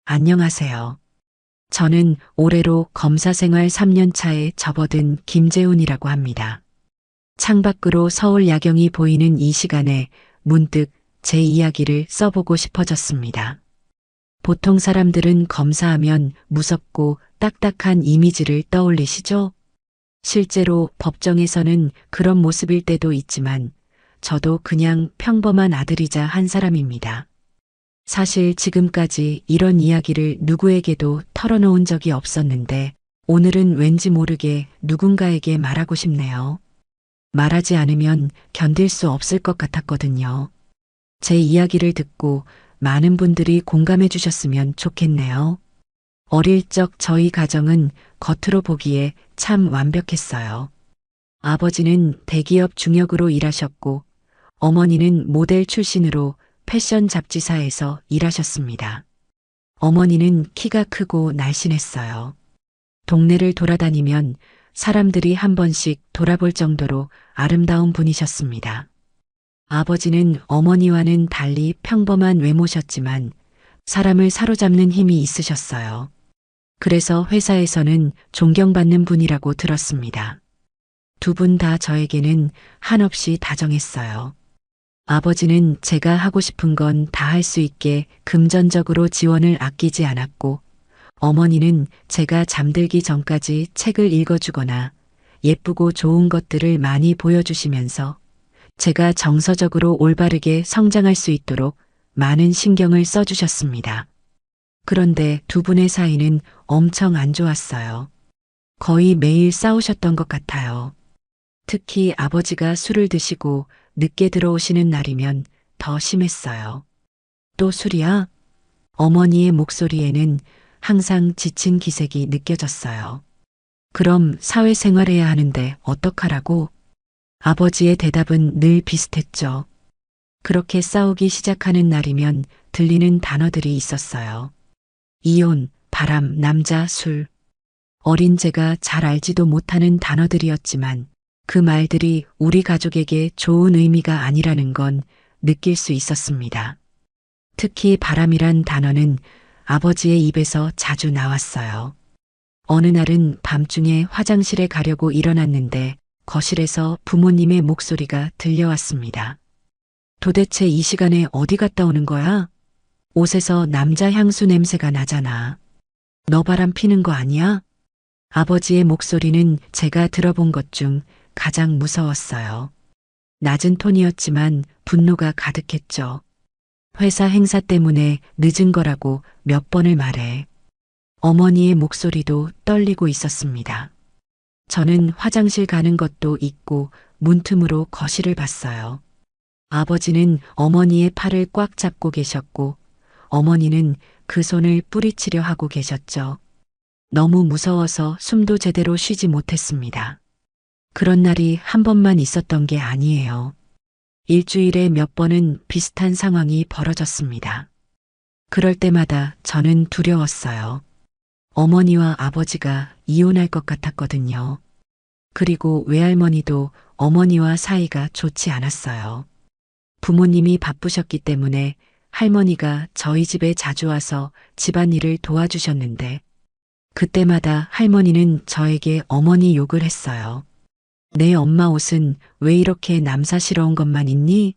안녕하세요. 저는 올해로 검사 생활 3년 차에 접어든 김재훈이라고 합니다. 창밖으로 서울 야경이 보이는 이 시간에 문득 제 이야기를 써보고 싶어졌습니다. 보통 사람들은 검사하면 무섭고 딱딱한 이미지를 떠올리시죠? 실제로 법정에서는 그런 모습일 때도 있지만 저도 그냥 평범한 아들이자 한 사람입니다. 사실 지금까지 이런 이야기를 누구에게도 털어놓은 적이 없었는데 오늘은 왠지 모르게 누군가에게 말하고 싶네요. 말하지 않으면 견딜 수 없을 것 같았거든요. 제 이야기를 듣고 많은 분들이 공감해 주셨으면 좋겠네요. 어릴 적 저희 가정은 겉으로 보기에 참 완벽했어요. 아버지는 대기업 중역으로 일하셨고 어머니는 모델 출신으로 패션 잡지사에서 일하셨습니다. 어머니는 키가 크고 날씬했어요. 동네를 돌아다니면 사람들이 한 번씩 돌아볼 정도로 아름다운 분이셨습니다. 아버지는 어머니와는 달리 평범한 외모셨지만 사람을 사로잡는 힘이 있으셨어요. 그래서 회사에서는 존경받는 분이라고 들었습니다. 두 분 다 저에게는 한없이 다정했어요. 아버지는 제가 하고 싶은 건 다 할 수 있게 금전적으로 지원을 아끼지 않았고, 어머니는 제가 잠들기 전까지 책을 읽어주거나 예쁘고 좋은 것들을 많이 보여주시면서 제가 정서적으로 올바르게 성장할 수 있도록 많은 신경을 써주셨습니다. 그런데 두 분의 사이는 엄청 안 좋았어요. 거의 매일 싸우셨던 것 같아요. 특히 아버지가 술을 드시고 늦게 들어오시는 날이면 더 심했어요. 또 술이야? 어머니의 목소리에는 항상 지친 기색이 느껴졌어요. 그럼 사회생활해야 하는데 어떡하라고? 아버지의 대답은 늘 비슷했죠. 그렇게 싸우기 시작하는 날이면 들리는 단어들이 있었어요. 이혼, 바람, 남자, 술. 어린 제가 잘 알지도 못하는 단어들이었지만 그 말들이 우리 가족에게 좋은 의미가 아니라는 건 느낄 수 있었습니다. 특히 바람이란 단어는 아버지의 입에서 자주 나왔어요. 어느 날은 밤중에 화장실에 가려고 일어났는데 거실에서 부모님의 목소리가 들려왔습니다. 도대체 이 시간에 어디 갔다 오는 거야? 옷에서 남자 향수 냄새가 나잖아. 너 바람 피는 거 아니야? 아버지의 목소리는 제가 들어본 것 중 가장 무서웠어요. 낮은 톤이었지만 분노가 가득했죠. 회사 행사 때문에 늦은 거라고 몇 번을 말해. 어머니의 목소리도 떨리고 있었습니다. 저는 화장실 가는 것도 잊고 문틈으로 거실을 봤어요. 아버지는 어머니의 팔을 꽉 잡고 계셨고 어머니는 그 손을 뿌리치려 하고 계셨죠. 너무 무서워서 숨도 제대로 쉬지 못했습니다. 그런 날이 한 번만 있었던 게 아니에요. 일주일에 몇 번은 비슷한 상황이 벌어졌습니다. 그럴 때마다 저는 두려웠어요. 어머니와 아버지가 이혼할 것 같았거든요. 그리고 외할머니도 어머니와 사이가 좋지 않았어요. 부모님이 바쁘셨기 때문에 할머니가 저희 집에 자주 와서 집안일을 도와주셨는데 그때마다 할머니는 저에게 어머니 욕을 했어요. 내 엄마 옷은 왜 이렇게 남사스러운 것만 입니?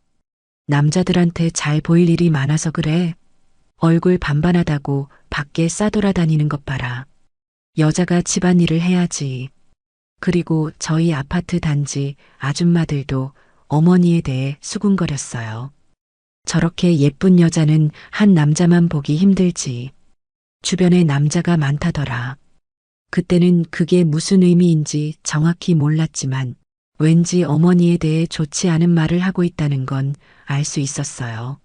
남자들한테 잘 보일 일이 많아서 그래. 얼굴 반반하다고 밖에 싸돌아다니는 것 봐라. 여자가 집안일을 해야지. 그리고 저희 아파트 단지 아줌마들도 어머니에 대해 수군거렸어요. 저렇게 예쁜 여자는 한 남자만 보기 힘들지. 주변에 남자가 많다더라. 그때는 그게 무슨 의미인지 정확히 몰랐지만 왠지 어머니에 대해 좋지 않은 말을 하고 있다는 건 알 수 있었어요.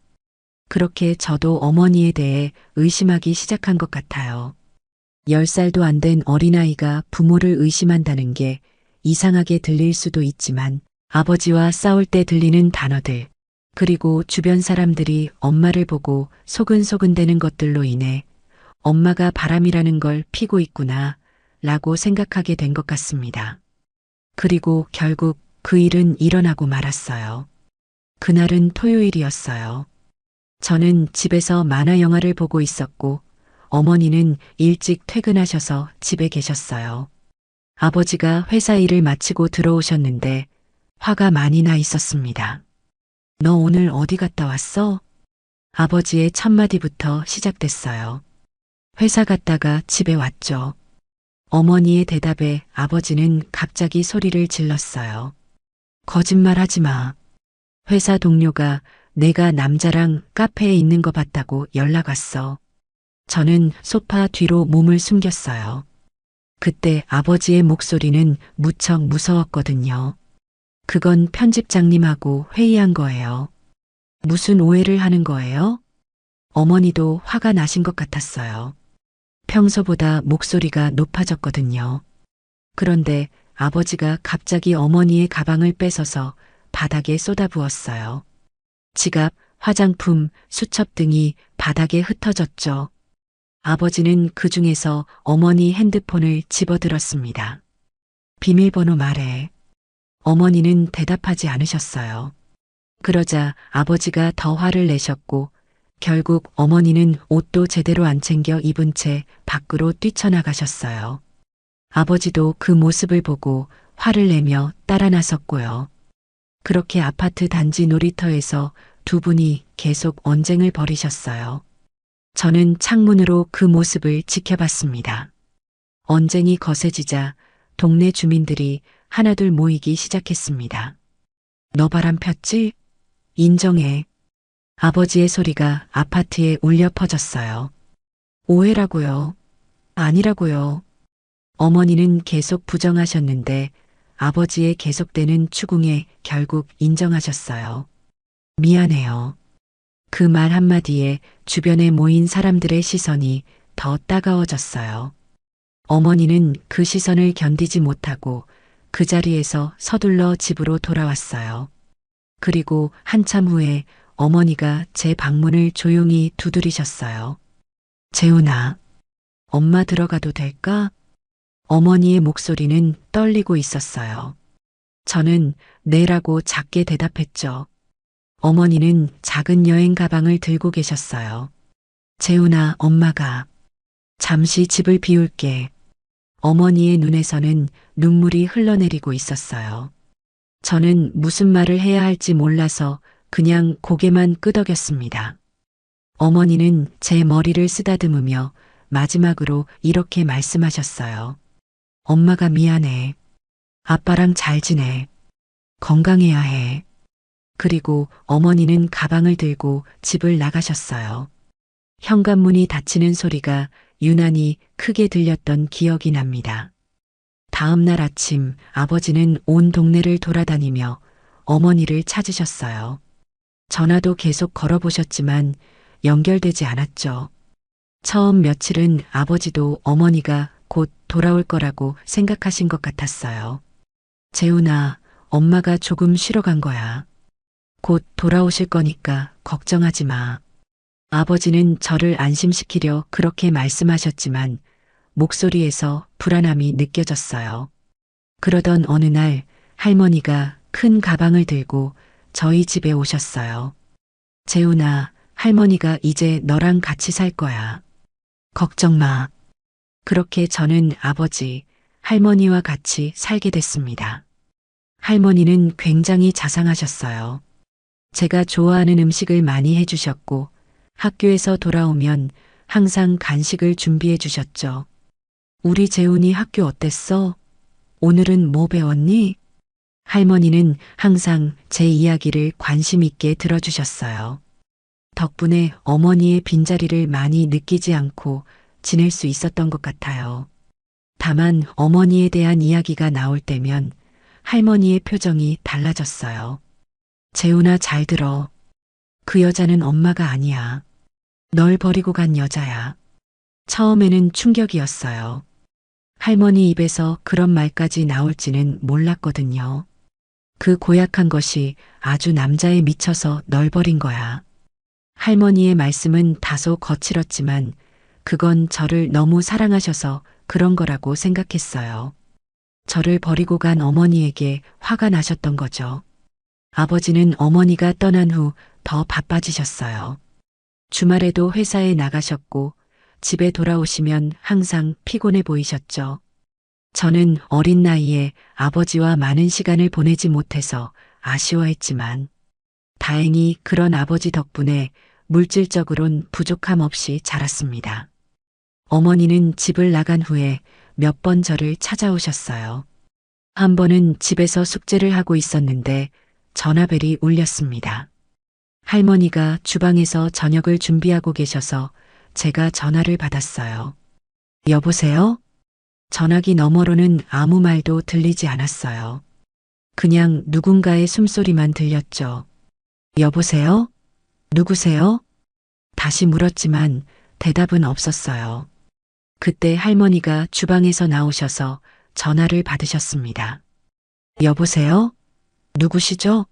그렇게 저도 어머니에 대해 의심하기 시작한 것 같아요. 10살도 안 된 어린아이가 부모를 의심한다는 게 이상하게 들릴 수도 있지만 아버지와 싸울 때 들리는 단어들, 그리고 주변 사람들이 엄마를 보고 소근소근대는 것들로 인해 엄마가 바람이라는 걸 피고 있구나 라고 생각하게 된 것 같습니다. 그리고 결국 그 일은 일어나고 말았어요. 그날은 토요일이었어요. 저는 집에서 만화 영화를 보고 있었고 어머니는 일찍 퇴근하셔서 집에 계셨어요. 아버지가 회사 일을 마치고 들어오셨는데 화가 많이 나 있었습니다. 너 오늘 어디 갔다 왔어? 아버지의 첫마디부터 시작됐어요. 회사 갔다가 집에 왔죠. 어머니의 대답에 아버지는 갑자기 소리를 질렀어요. 거짓말 하지 마. 회사 동료가 내가 남자랑 카페에 있는 거 봤다고 연락 왔어. 저는 소파 뒤로 몸을 숨겼어요. 그때 아버지의 목소리는 무척 무서웠거든요. 그건 편집장님하고 회의한 거예요. 무슨 오해를 하는 거예요? 어머니도 화가 나신 것 같았어요. 평소보다 목소리가 높아졌거든요. 그런데 아버지가 갑자기 어머니의 가방을 뺏어서 바닥에 쏟아부었어요. 지갑, 화장품, 수첩 등이 바닥에 흩어졌죠. 아버지는 그 중에서 어머니 핸드폰을 집어들었습니다. 비밀번호 말해. 어머니는 대답하지 않으셨어요. 그러자 아버지가 더 화를 내셨고 결국 어머니는 옷도 제대로 안 챙겨 입은 채 밖으로 뛰쳐나가셨어요. 아버지도 그 모습을 보고 화를 내며 따라 나섰고요. 그렇게 아파트 단지 놀이터에서 두 분이 계속 언쟁을 벌이셨어요. 저는 창문으로 그 모습을 지켜봤습니다. 언쟁이 거세지자 동네 주민들이 하나둘 모이기 시작했습니다. 너 바람 폈지? 인정해. 아버지의 소리가 아파트에 울려 퍼졌어요. 오해라고요. 아니라고요. 어머니는 계속 부정하셨는데 아버지의 계속되는 추궁에 결국 인정하셨어요. 미안해요. 그 말 한마디에 주변에 모인 사람들의 시선이 더 따가워졌어요. 어머니는 그 시선을 견디지 못하고 그 자리에서 서둘러 집으로 돌아왔어요. 그리고 한참 후에 어머니가 제 방문을 조용히 두드리셨어요. 재훈아, 엄마 들어가도 될까? 어머니의 목소리는 떨리고 있었어요. 저는 네라고 작게 대답했죠. 어머니는 작은 여행 가방을 들고 계셨어요. 재훈아, 엄마가 잠시 집을 비울게. 어머니의 눈에서는 눈물이 흘러내리고 있었어요. 저는 무슨 말을 해야 할지 몰라서 그냥 고개만 끄덕였습니다. 어머니는 제 머리를 쓰다듬으며 마지막으로 이렇게 말씀하셨어요. 엄마가 미안해. 아빠랑 잘 지내. 건강해야 해. 그리고 어머니는 가방을 들고 집을 나가셨어요. 현관문이 닫히는 소리가 유난히 크게 들렸던 기억이 납니다. 다음 날 아침 아버지는 온 동네를 돌아다니며 어머니를 찾으셨어요. 전화도 계속 걸어보셨지만 연결되지 않았죠. 처음 며칠은 아버지도 어머니가 곧 돌아올 거라고 생각하신 것 같았어요. 재훈아, 엄마가 조금 쉬러 간 거야. 곧 돌아오실 거니까 걱정하지 마. 아버지는 저를 안심시키려 그렇게 말씀하셨지만 목소리에서 불안함이 느껴졌어요. 그러던 어느 날 할머니가 큰 가방을 들고 저희 집에 오셨어요. 재훈아, 할머니가 이제 너랑 같이 살 거야. 걱정 마. 그렇게 저는 아버지, 할머니와 같이 살게 됐습니다. 할머니는 굉장히 자상하셨어요. 제가 좋아하는 음식을 많이 해주셨고 학교에서 돌아오면 항상 간식을 준비해 주셨죠. 우리 재훈이 학교 어땠어? 오늘은 뭐 배웠니? 할머니는 항상 제 이야기를 관심 있게 들어주셨어요. 덕분에 어머니의 빈자리를 많이 느끼지 않고 지낼 수 있었던 것 같아요. 다만 어머니에 대한 이야기가 나올 때면 할머니의 표정이 달라졌어요. 재훈아, 잘 들어. 그 여자는 엄마가 아니야. 널 버리고 간 여자야. 처음에는 충격이었어요. 할머니 입에서 그런 말까지 나올지는 몰랐거든요. 그 고약한 것이 아주 남자에 미쳐서 널 버린 거야. 할머니의 말씀은 다소 거칠었지만 그건 저를 너무 사랑하셔서 그런 거라고 생각했어요. 저를 버리고 간 어머니에게 화가 나셨던 거죠. 아버지는 어머니가 떠난 후 더 바빠지셨어요. 주말에도 회사에 나가셨고 집에 돌아오시면 항상 피곤해 보이셨죠. 저는 어린 나이에 아버지와 많은 시간을 보내지 못해서 아쉬워했지만 다행히 그런 아버지 덕분에 물질적으론 부족함 없이 자랐습니다. 어머니는 집을 나간 후에 몇 번 저를 찾아오셨어요. 한 번은 집에서 숙제를 하고 있었는데 전화벨이 울렸습니다. 할머니가 주방에서 저녁을 준비하고 계셔서 제가 전화를 받았어요. 여보세요? 전화기 너머로는 아무 말도 들리지 않았어요. 그냥 누군가의 숨소리만 들렸죠. 여보세요? 누구세요? 다시 물었지만 대답은 없었어요. 그때 할머니가 주방에서 나오셔서 전화를 받으셨습니다. 여보세요? 누구시죠?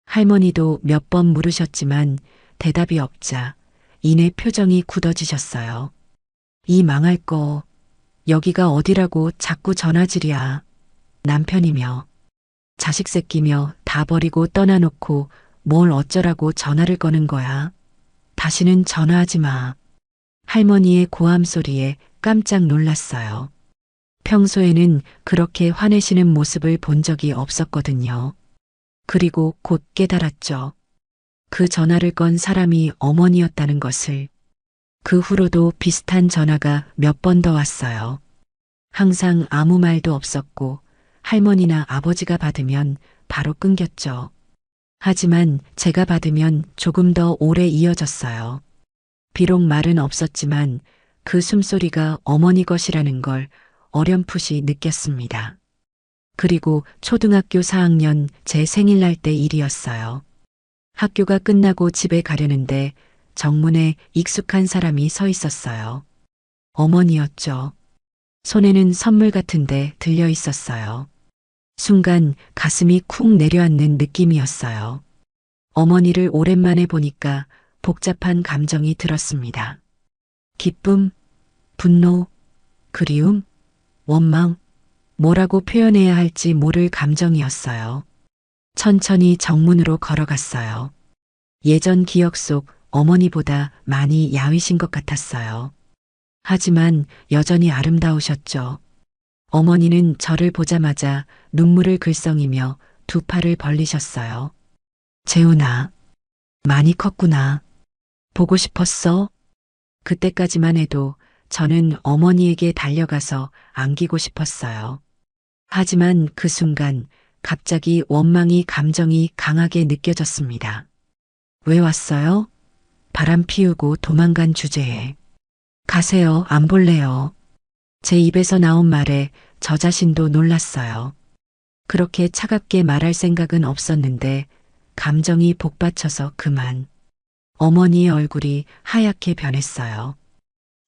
할머니도 몇 번 물으셨지만 대답이 없자 이내 표정이 굳어지셨어요. 이 망할 거, 여기가 어디라고 자꾸 전화질이야. 남편이며 자식 새끼며 다 버리고 떠나놓고 뭘 어쩌라고 전화를 거는 거야. 다시는 전화하지 마. 할머니의 고함 소리에 깜짝 놀랐어요. 평소에는 그렇게 화내시는 모습을 본 적이 없었거든요. 그리고 곧 깨달았죠. 그 전화를 건 사람이 어머니였다는 것을. 그 후로도 비슷한 전화가 몇 번 더 왔어요. 항상 아무 말도 없었고 할머니나 아버지가 받으면 바로 끊겼죠. 하지만 제가 받으면 조금 더 오래 이어졌어요. 비록 말은 없었지만 그 숨소리가 어머니 것이라는 걸 어렴풋이 느꼈습니다. 그리고 초등학교 4학년 제 생일날 때 일이었어요. 학교가 끝나고 집에 가려는데 정문에 익숙한 사람이 서 있었어요. 어머니였죠. 손에는 선물 같은데 들려 있었어요. 순간 가슴이 쿵 내려앉는 느낌이었어요. 어머니를 오랜만에 보니까 복잡한 감정이 들었습니다. 기쁨, 분노, 그리움, 원망, 뭐라고 표현해야 할지 모를 감정이었어요. 천천히 정문으로 걸어갔어요. 예전 기억 속 어머니보다 많이 야위신 것 같았어요. 하지만 여전히 아름다우셨죠. 어머니는 저를 보자마자 눈물을 글썽이며 두 팔을 벌리셨어요. 재훈아, 많이 컸구나. 보고 싶었어? 그때까지만 해도 저는 어머니에게 달려가서 안기고 싶었어요. 하지만 그 순간 갑자기 원망이 감정이 강하게 느껴졌습니다. 왜 왔어요? 바람 피우고 도망간 주제에. 가세요, 안 볼래요. 제 입에서 나온 말에 저 자신도 놀랐어요. 그렇게 차갑게 말할 생각은 없었는데 감정이 복받쳐서 그만. 어머니의 얼굴이 하얗게 변했어요.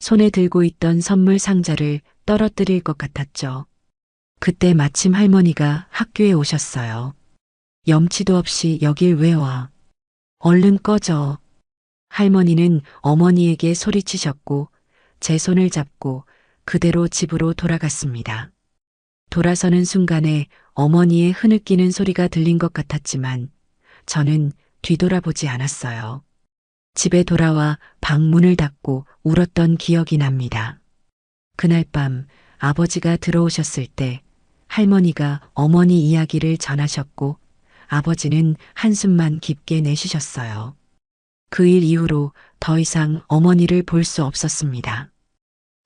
손에 들고 있던 선물 상자를 떨어뜨릴 것 같았죠. 그때 마침 할머니가 학교에 오셨어요. 염치도 없이 여길 왜 와? 얼른 꺼져. 할머니는 어머니에게 소리치셨고 제 손을 잡고 그대로 집으로 돌아갔습니다. 돌아서는 순간에 어머니의 흐느끼는 소리가 들린 것 같았지만 저는 뒤돌아보지 않았어요. 집에 돌아와 방문을 닫고 울었던 기억이 납니다. 그날 밤 아버지가 들어오셨을 때 할머니가 어머니 이야기를 전하셨고 아버지는 한숨만 깊게 내쉬셨어요. 그 일 이후로 더 이상 어머니를 볼 수 없었습니다.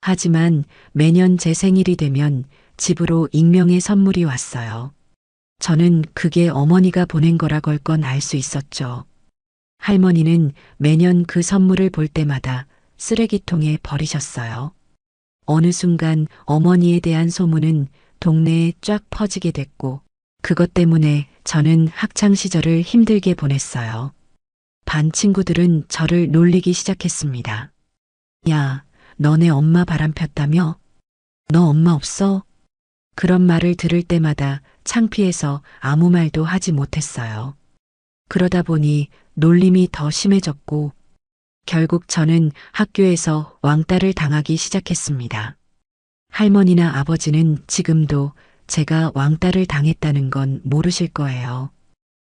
하지만 매년 제 생일이 되면 집으로 익명의 선물이 왔어요. 저는 그게 어머니가 보낸 거라 걸 건 알 수 있었죠. 할머니는 매년 그 선물을 볼 때마다 쓰레기통에 버리셨어요. 어느 순간 어머니에 대한 소문은 동네에 쫙 퍼지게 됐고 그것 때문에 저는 학창 시절을 힘들게 보냈어요. 반 친구들은 저를 놀리기 시작했습니다. 야, 너네 엄마 바람 폈다며? 너 엄마 없어? 그런 말을 들을 때마다 창피해서 아무 말도 하지 못했어요. 그러다 보니 놀림이 더 심해졌고 결국 저는 학교에서 왕따를 당하기 시작했습니다. 할머니나 아버지는 지금도 제가 왕따를 당했다는 건 모르실 거예요.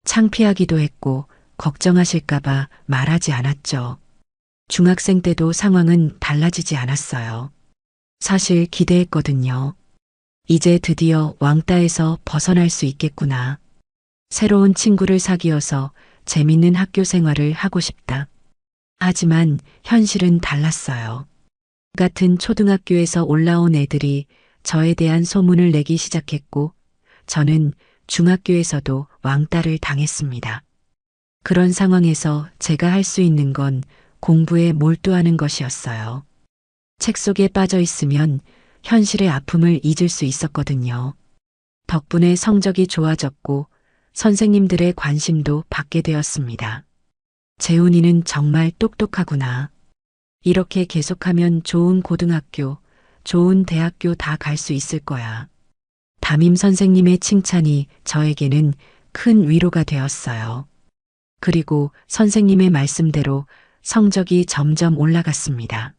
창피하기도 했고 걱정하실까봐 말하지 않았죠. 중학생 때도 상황은 달라지지 않았어요. 사실 기대했거든요. 이제 드디어 왕따에서 벗어날 수 있겠구나. 새로운 친구를 사귀어서 재밌는 학교 생활을 하고 싶다. 하지만 현실은 달랐어요. 같은 초등학교에서 올라온 애들이 저에 대한 소문을 내기 시작했고, 저는 중학교에서도 왕따를 당했습니다. 그런 상황에서 제가 할 수 있는 건 공부에 몰두하는 것이었어요. 책 속에 빠져 있으면 현실의 아픔을 잊을 수 있었거든요. 덕분에 성적이 좋아졌고 선생님들의 관심도 받게 되었습니다. 재훈이는 정말 똑똑하구나. 이렇게 계속하면 좋은 고등학교, 좋은 대학교 다 갈 수 있을 거야. 담임 선생님의 칭찬이 저에게는 큰 위로가 되었어요. 그리고 선생님의 말씀대로 성적이 점점 올라갔습니다.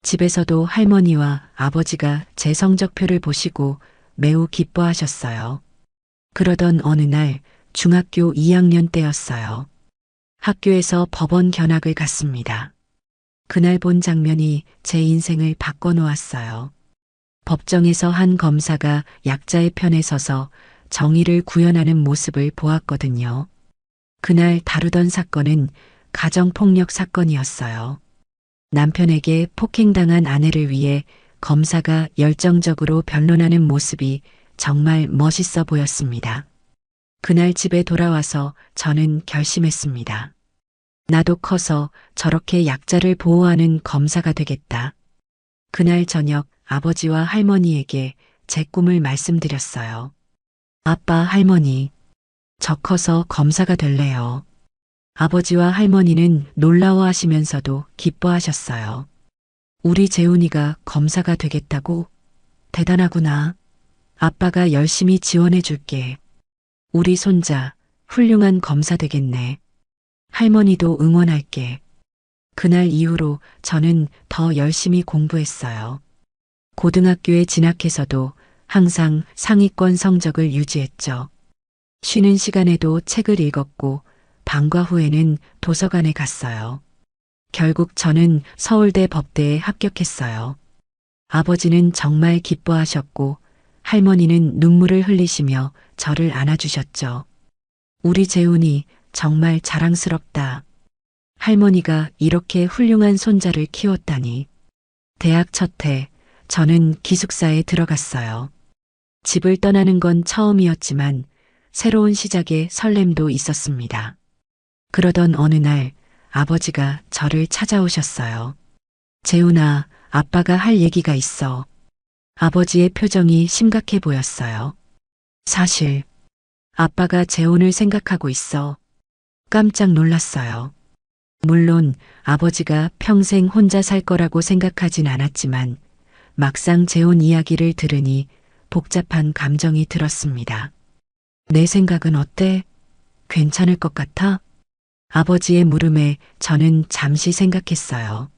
집에서도 할머니와 아버지가 제 성적표를 보시고 매우 기뻐하셨어요. 그러던 어느 날 중학교 2학년 때였어요. 학교에서 법원 견학을 갔습니다. 그날 본 장면이 제 인생을 바꿔놓았어요. 법정에서 한 검사가 약자의 편에 서서 정의를 구현하는 모습을 보았거든요. 그날 다루던 사건은 가정폭력 사건이었어요. 남편에게 폭행당한 아내를 위해 검사가 열정적으로 변론하는 모습이 정말 멋있어 보였습니다. 그날 집에 돌아와서 저는 결심했습니다. 나도 커서 저렇게 약자를 보호하는 검사가 되겠다. 그날 저녁 아버지와 할머니에게 제 꿈을 말씀드렸어요. 아빠, 할머니, 저 커서 검사가 될래요. 아버지와 할머니는 놀라워하시면서도 기뻐하셨어요. 우리 재훈이가 검사가 되겠다고? 대단하구나. 아빠가 열심히 지원해 줄게. 우리 손자 훌륭한 검사 되겠네. 할머니도 응원할게. 그날 이후로 저는 더 열심히 공부했어요. 고등학교에 진학해서도 항상 상위권 성적을 유지했죠. 쉬는 시간에도 책을 읽었고 방과 후에는 도서관에 갔어요. 결국 저는 서울대 법대에 합격했어요. 아버지는 정말 기뻐하셨고 할머니는 눈물을 흘리시며 저를 안아주셨죠. 우리 재훈이 정말 자랑스럽다. 할머니가 이렇게 훌륭한 손자를 키웠다니. 대학 첫 해 저는 기숙사에 들어갔어요. 집을 떠나는 건 처음이었지만 새로운 시작에 설렘도 있었습니다. 그러던 어느 날 아버지가 저를 찾아오셨어요. 재훈아, 아빠가 할 얘기가 있어. 아버지의 표정이 심각해 보였어요. 사실 아빠가 재혼을 생각하고 있어. 깜짝 놀랐어요. 물론 아버지가 평생 혼자 살 거라고 생각하진 않았지만 막상 재혼 이야기를 들으니 복잡한 감정이 들었습니다. 내 생각은 어때? 괜찮을 것 같아? 아버지의 물음에 저는 잠시 생각했어요.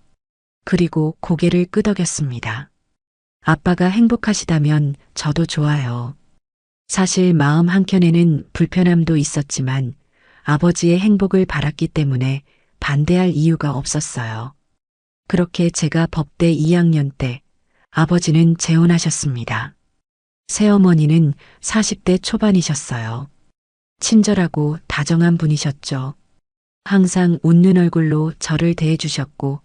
그리고 고개를 끄덕였습니다. 아빠가 행복하시다면 저도 좋아요. 사실 마음 한켠에는 불편함도 있었지만 아버지의 행복을 바랐기 때문에 반대할 이유가 없었어요. 그렇게 제가 법대 2학년 때 아버지는 재혼하셨습니다. 새어머니는 40대 초반이셨어요. 친절하고 다정한 분이셨죠. 항상 웃는 얼굴로 저를 대해주셨고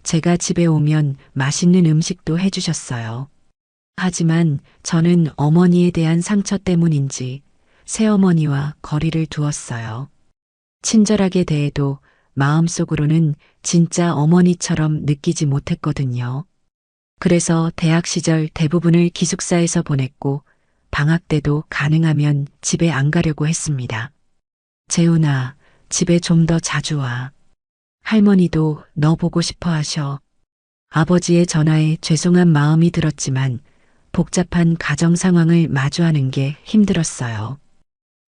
제가 집에 오면 맛있는 음식도 해주셨어요. 하지만 저는 어머니에 대한 상처 때문인지 새어머니와 거리를 두었어요. 친절하게 대해도 마음속으로는 진짜 어머니처럼 느끼지 못했거든요. 그래서 대학 시절 대부분을 기숙사에서 보냈고 방학 때도 가능하면 집에 안 가려고 했습니다. 재훈아, 집에 좀 더 자주 와. 할머니도 너 보고 싶어 하셔. 아버지의 전화에 죄송한 마음이 들었지만 복잡한 가정 상황을 마주하는 게 힘들었어요.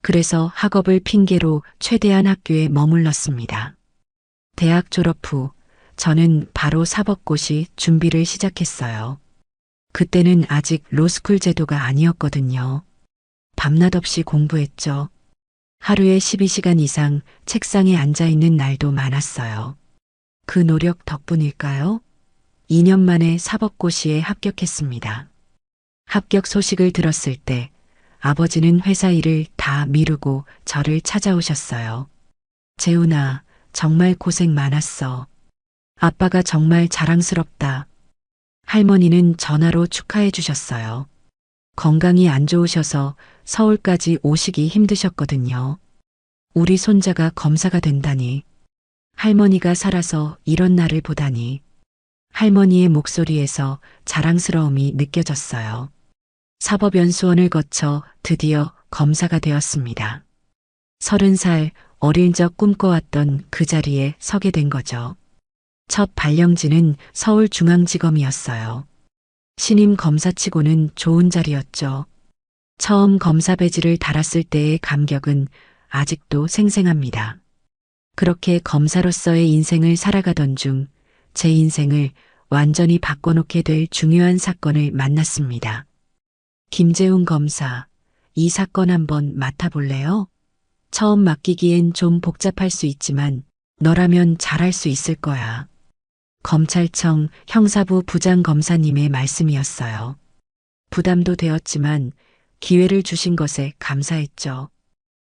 그래서 학업을 핑계로 최대한 학교에 머물렀습니다. 대학 졸업 후 저는 바로 사법고시 준비를 시작했어요. 그때는 아직 로스쿨 제도가 아니었거든요. 밤낮 없이 공부했죠. 하루에 12시간 이상 책상에 앉아 있는 날도 많았어요. 그 노력 덕분일까요? 2년 만에 사법고시에 합격했습니다. 합격 소식을 들었을 때 아버지는 회사 일을 다 미루고 저를 찾아오셨어요. 재훈아, 정말 고생 많았어. 아빠가 정말 자랑스럽다. 할머니는 전화로 축하해 주셨어요. 건강이 안 좋으셔서 서울까지 오시기 힘드셨거든요. 우리 손자가 검사가 된다니. 할머니가 살아서 이런 날을 보다니. 할머니의 목소리에서 자랑스러움이 느껴졌어요. 사법연수원을 거쳐 드디어 검사가 되었습니다. 30살 어릴 적 꿈꿔왔던 그 자리에 서게 된 거죠. 첫 발령지는 서울중앙지검이었어요. 신임 검사치고는 좋은 자리였죠. 처음 검사 배지를 달았을 때의 감격은 아직도 생생합니다. 그렇게 검사로서의 인생을 살아가던 중 제 인생을 완전히 바꿔놓게 될 중요한 사건을 만났습니다. 김재훈 검사, 이 사건 한번 맡아볼래요? 처음 맡기기엔 좀 복잡할 수 있지만 너라면 잘할 수 있을 거야. 검찰청 형사부 부장검사님의 말씀이었어요. 부담도 되었지만 기회를 주신 것에 감사했죠.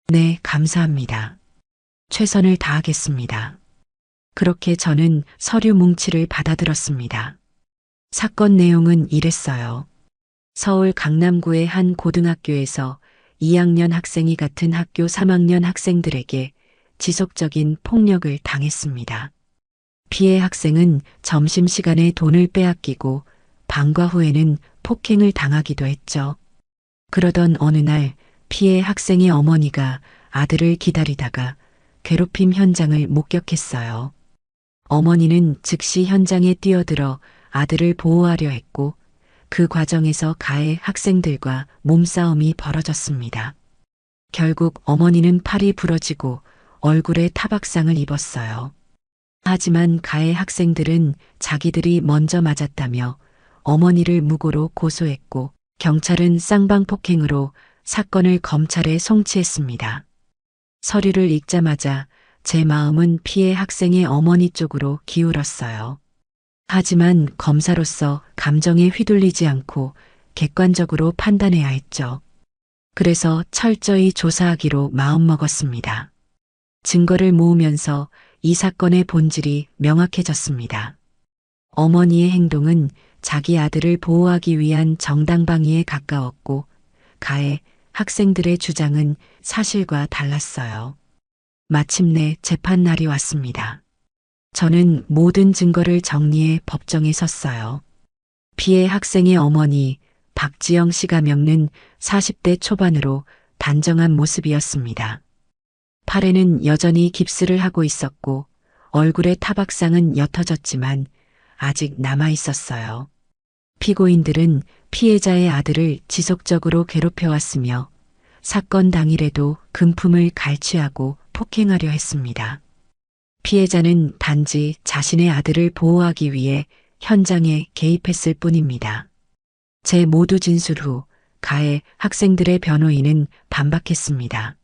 네, 감사합니다. 최선을 다하겠습니다. 그렇게 저는 서류 뭉치를 받아들었습니다. 사건 내용은 이랬어요. 서울 강남구의 한 고등학교에서 2학년 학생이 같은 학교 3학년 학생들에게 지속적인 폭력을 당했습니다. 피해 학생은 점심시간에 돈을 빼앗기고 방과 후에는 폭행을 당하기도 했죠. 그러던 어느 날 피해 학생의 어머니가 아들을 기다리다가 괴롭힘 현장을 목격했어요. 어머니는 즉시 현장에 뛰어들어 아들을 보호하려 했고 그 과정에서 가해 학생들과 몸싸움이 벌어졌습니다. 결국 어머니는 팔이 부러지고 얼굴에 타박상을 입었어요. 하지만 가해 학생들은 자기들이 먼저 맞았다며 어머니를 무고로 고소했고 경찰은 쌍방폭행으로 사건을 검찰에 송치했습니다. 서류를 읽자마자 제 마음은 피해 학생의 어머니 쪽으로 기울었어요. 하지만 검사로서 감정에 휘둘리지 않고 객관적으로 판단해야 했죠. 그래서 철저히 조사하기로 마음먹었습니다. 증거를 모으면서 이 사건의 본질이 명확해졌습니다. 어머니의 행동은 자기 아들을 보호하기 위한 정당방위에 가까웠고 가해 학생들의 주장은 사실과 달랐어요. 마침내 재판 날이 왔습니다. 저는 모든 증거를 정리해 법정에 섰어요. 피해 학생의 어머니 박지영 씨가 겪는 40대 초반으로 단정한 모습이었습니다. 팔에는 여전히 깁스를 하고 있었고 얼굴의 타박상은 옅어졌지만 아직 남아 있었어요. 피고인들은 피해자의 아들을 지속적으로 괴롭혀왔으며 사건 당일에도 금품을 갈취하고 폭행하려 했습니다. 피해자는 단지 자신의 아들을 보호하기 위해 현장에 개입했을 뿐입니다. 제 모두 진술 후 가해 학생들의 변호인은 반박했습니다.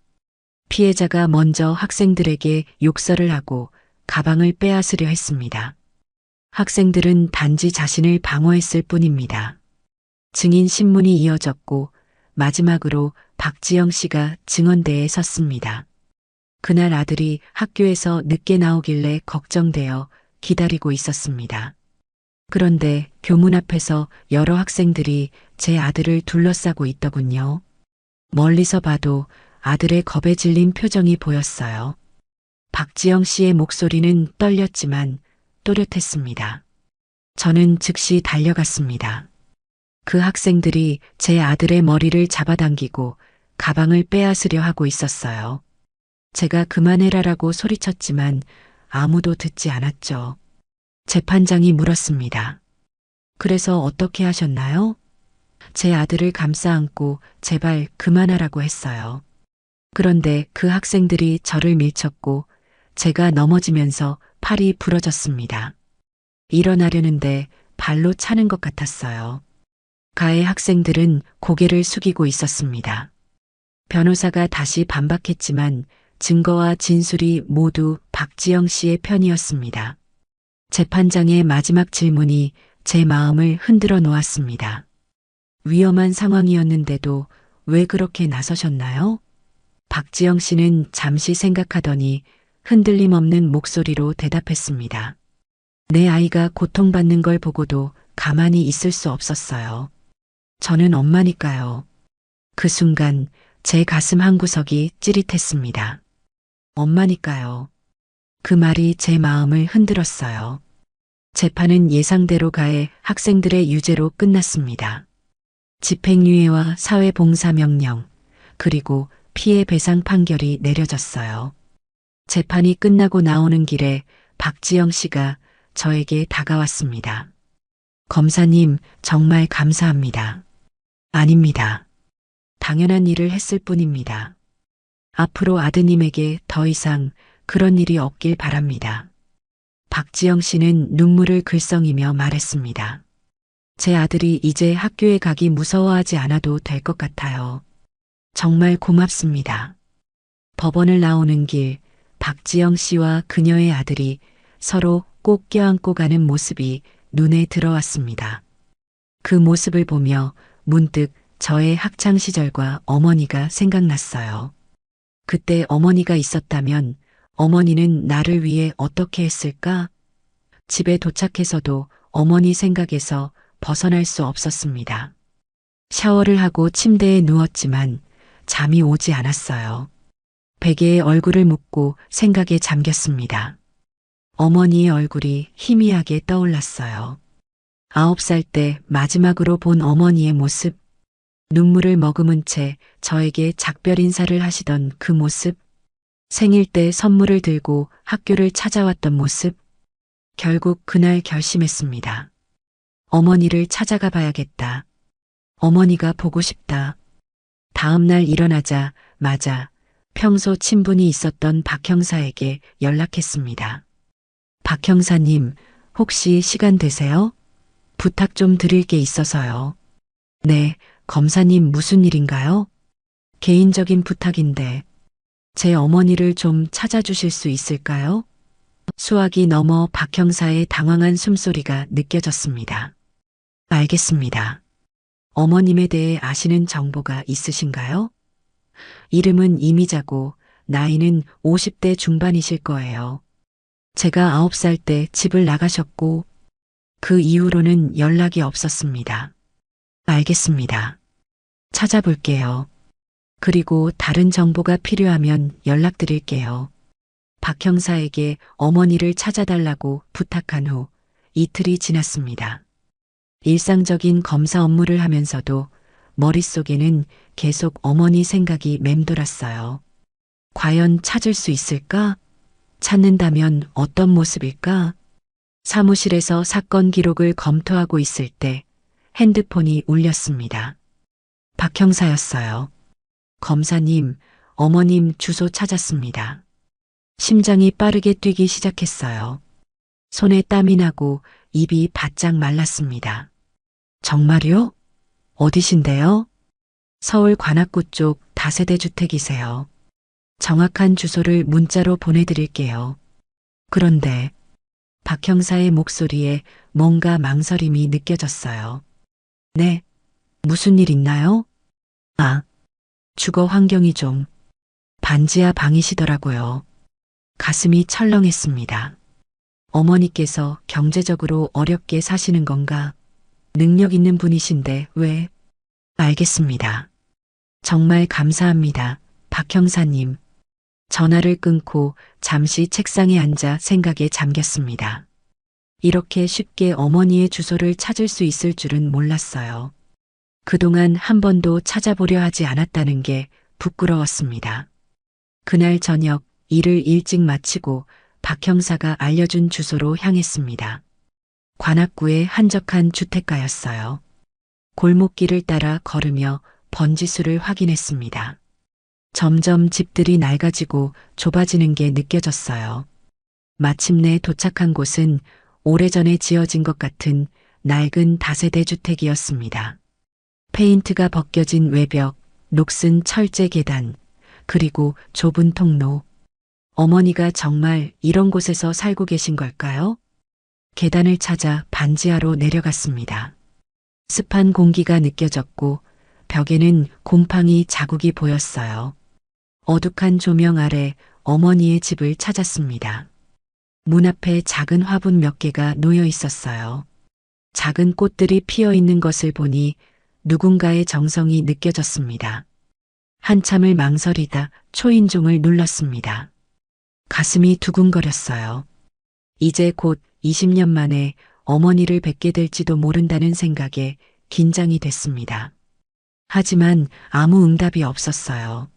피해자가 먼저 학생들에게 욕설을 하고 가방을 빼앗으려 했습니다. 학생들은 단지 자신을 방어했을 뿐입니다. 증인 신문이 이어졌고 마지막으로 박지영 씨가 증언대에 섰습니다. 그날 아들이 학교에서 늦게 나오길래 걱정되어 기다리고 있었습니다. 그런데 교문 앞에서 여러 학생들이 제 아들을 둘러싸고 있더군요. 멀리서 봐도 아들의 겁에 질린 표정이 보였어요. 박지영 씨의 목소리는 떨렸지만 또렷했습니다. 저는 즉시 달려갔습니다. 그 학생들이 제 아들의 머리를 잡아당기고 가방을 빼앗으려 하고 있었어요. 제가 그만해라라고 소리쳤지만 아무도 듣지 않았죠. 재판장이 물었습니다. 그래서 어떻게 하셨나요? 제 아들을 감싸 안고 제발 그만하라고 했어요. 그런데 그 학생들이 저를 밀쳤고 제가 넘어지면서 팔이 부러졌습니다. 일어나려는데 발로 차는 것 같았어요. 가해 학생들은 고개를 숙이고 있었습니다. 변호사가 다시 반박했지만 증거와 진술이 모두 박지영 씨의 편이었습니다. 재판장의 마지막 질문이 제 마음을 흔들어 놓았습니다. 위험한 상황이었는데도 왜 그렇게 나서셨나요? 박지영 씨는 잠시 생각하더니 흔들림 없는 목소리로 대답했습니다. 내 아이가 고통받는 걸 보고도 가만히 있을 수 없었어요. 저는 엄마니까요. 그 순간 제 가슴 한구석이 찌릿했습니다. 엄마니까요. 그 말이 제 마음을 흔들었어요. 재판은 예상대로 가해 학생들의 유죄로 끝났습니다. 집행유예와 사회봉사명령, 그리고 피해 배상 판결이 내려졌어요. 재판이 끝나고 나오는 길에 박지영 씨가 저에게 다가왔습니다. 검사님, 정말 감사합니다. 아닙니다. 당연한 일을 했을 뿐입니다. 앞으로 아드님에게 더 이상 그런 일이 없길 바랍니다. 박지영 씨는 눈물을 글썽이며 말했습니다. 제 아들이 이제 학교에 가기 무서워하지 않아도 될 것 같아요. 정말 고맙습니다. 법원을 나오는 길, 박지영 씨와 그녀의 아들이 서로 꼭 껴안고 가는 모습이 눈에 들어왔습니다. 그 모습을 보며 문득 저의 학창 시절과 어머니가 생각났어요. 그때 어머니가 있었다면 어머니는 나를 위해 어떻게 했을까? 집에 도착해서도 어머니 생각에서 벗어날 수 없었습니다. 샤워를 하고 침대에 누웠지만 잠이 오지 않았어요. 베개에 얼굴을 묻고 생각에 잠겼습니다. 어머니의 얼굴이 희미하게 떠올랐어요. 9살 때 마지막으로 본 어머니의 모습, 눈물을 머금은 채 저에게 작별 인사를 하시던 그 모습, 생일 때 선물을 들고 학교를 찾아왔던 모습, 결국 그날 결심했습니다. 어머니를 찾아가 봐야겠다. 어머니가 보고 싶다. 다음 날 일어나자마자 평소 친분이 있었던 박 형사에게 연락했습니다. 박 형사님, 혹시 시간 되세요? 부탁 좀 드릴 게 있어서요. 네, 검사님 무슨 일인가요? 개인적인 부탁인데 제 어머니를 좀 찾아주실 수 있을까요? 수화기 너머 박 형사의 당황한 숨소리가 느껴졌습니다. 알겠습니다. 어머님에 대해 아시는 정보가 있으신가요? 이름은 이미자고 나이는 50대 중반이실 거예요. 제가 9살 때 집을 나가셨고 그 이후로는 연락이 없었습니다. 알겠습니다. 찾아볼게요. 그리고 다른 정보가 필요하면 연락드릴게요. 박 형사에게 어머니를 찾아달라고 부탁한 후 이틀이 지났습니다. 일상적인 검사 업무를 하면서도 머릿속에는 계속 어머니 생각이 맴돌았어요. 과연 찾을 수 있을까? 찾는다면 어떤 모습일까? 사무실에서 사건 기록을 검토하고 있을 때 핸드폰이 울렸습니다. 박 형사였어요. 검사님, 어머님 주소 찾았습니다. 심장이 빠르게 뛰기 시작했어요. 손에 땀이 나고 입이 바짝 말랐습니다. 정말요? 어디신데요? 서울 관악구 쪽 다세대 주택이세요. 정확한 주소를 문자로 보내드릴게요. 그런데 박 형사의 목소리에 뭔가 망설임이 느껴졌어요. 네, 무슨 일 있나요? 아, 주거 환경이 좀 반지하 방이시더라고요. 가슴이 철렁했습니다. 어머니께서 경제적으로 어렵게 사시는 건가? 능력 있는 분이신데 왜? 알겠습니다. 정말 감사합니다. 박 형사님. 전화를 끊고 잠시 책상에 앉아 생각에 잠겼습니다. 이렇게 쉽게 어머니의 주소를 찾을 수 있을 줄은 몰랐어요. 그동안 한 번도 찾아보려 하지 않았다는 게 부끄러웠습니다. 그날 저녁 일을 일찍 마치고 박 형사가 알려준 주소로 향했습니다. 관악구의 한적한 주택가였어요. 골목길을 따라 걸으며 번지수를 확인했습니다. 점점 집들이 낡아지고 좁아지는 게 느껴졌어요. 마침내 도착한 곳은 오래전에 지어진 것 같은 낡은 다세대 주택이었습니다. 페인트가 벗겨진 외벽, 녹슨 철제 계단, 그리고 좁은 통로. 어머니가 정말 이런 곳에서 살고 계신 걸까요? 계단을 찾아 반지하로 내려갔습니다. 습한 공기가 느껴졌고 벽에는 곰팡이 자국이 보였어요. 어둑한 조명 아래 어머니의 집을 찾았습니다. 문 앞에 작은 화분 몇 개가 놓여 있었어요. 작은 꽃들이 피어 있는 것을 보니 누군가의 정성이 느껴졌습니다. 한참을 망설이다 초인종을 눌렀습니다. 가슴이 두근거렸어요. 이제 곧 20년 만에 어머니를 뵙게 될지도 모른다는 생각에 긴장이 됐습니다. 하지만 아무 응답이 없었어요.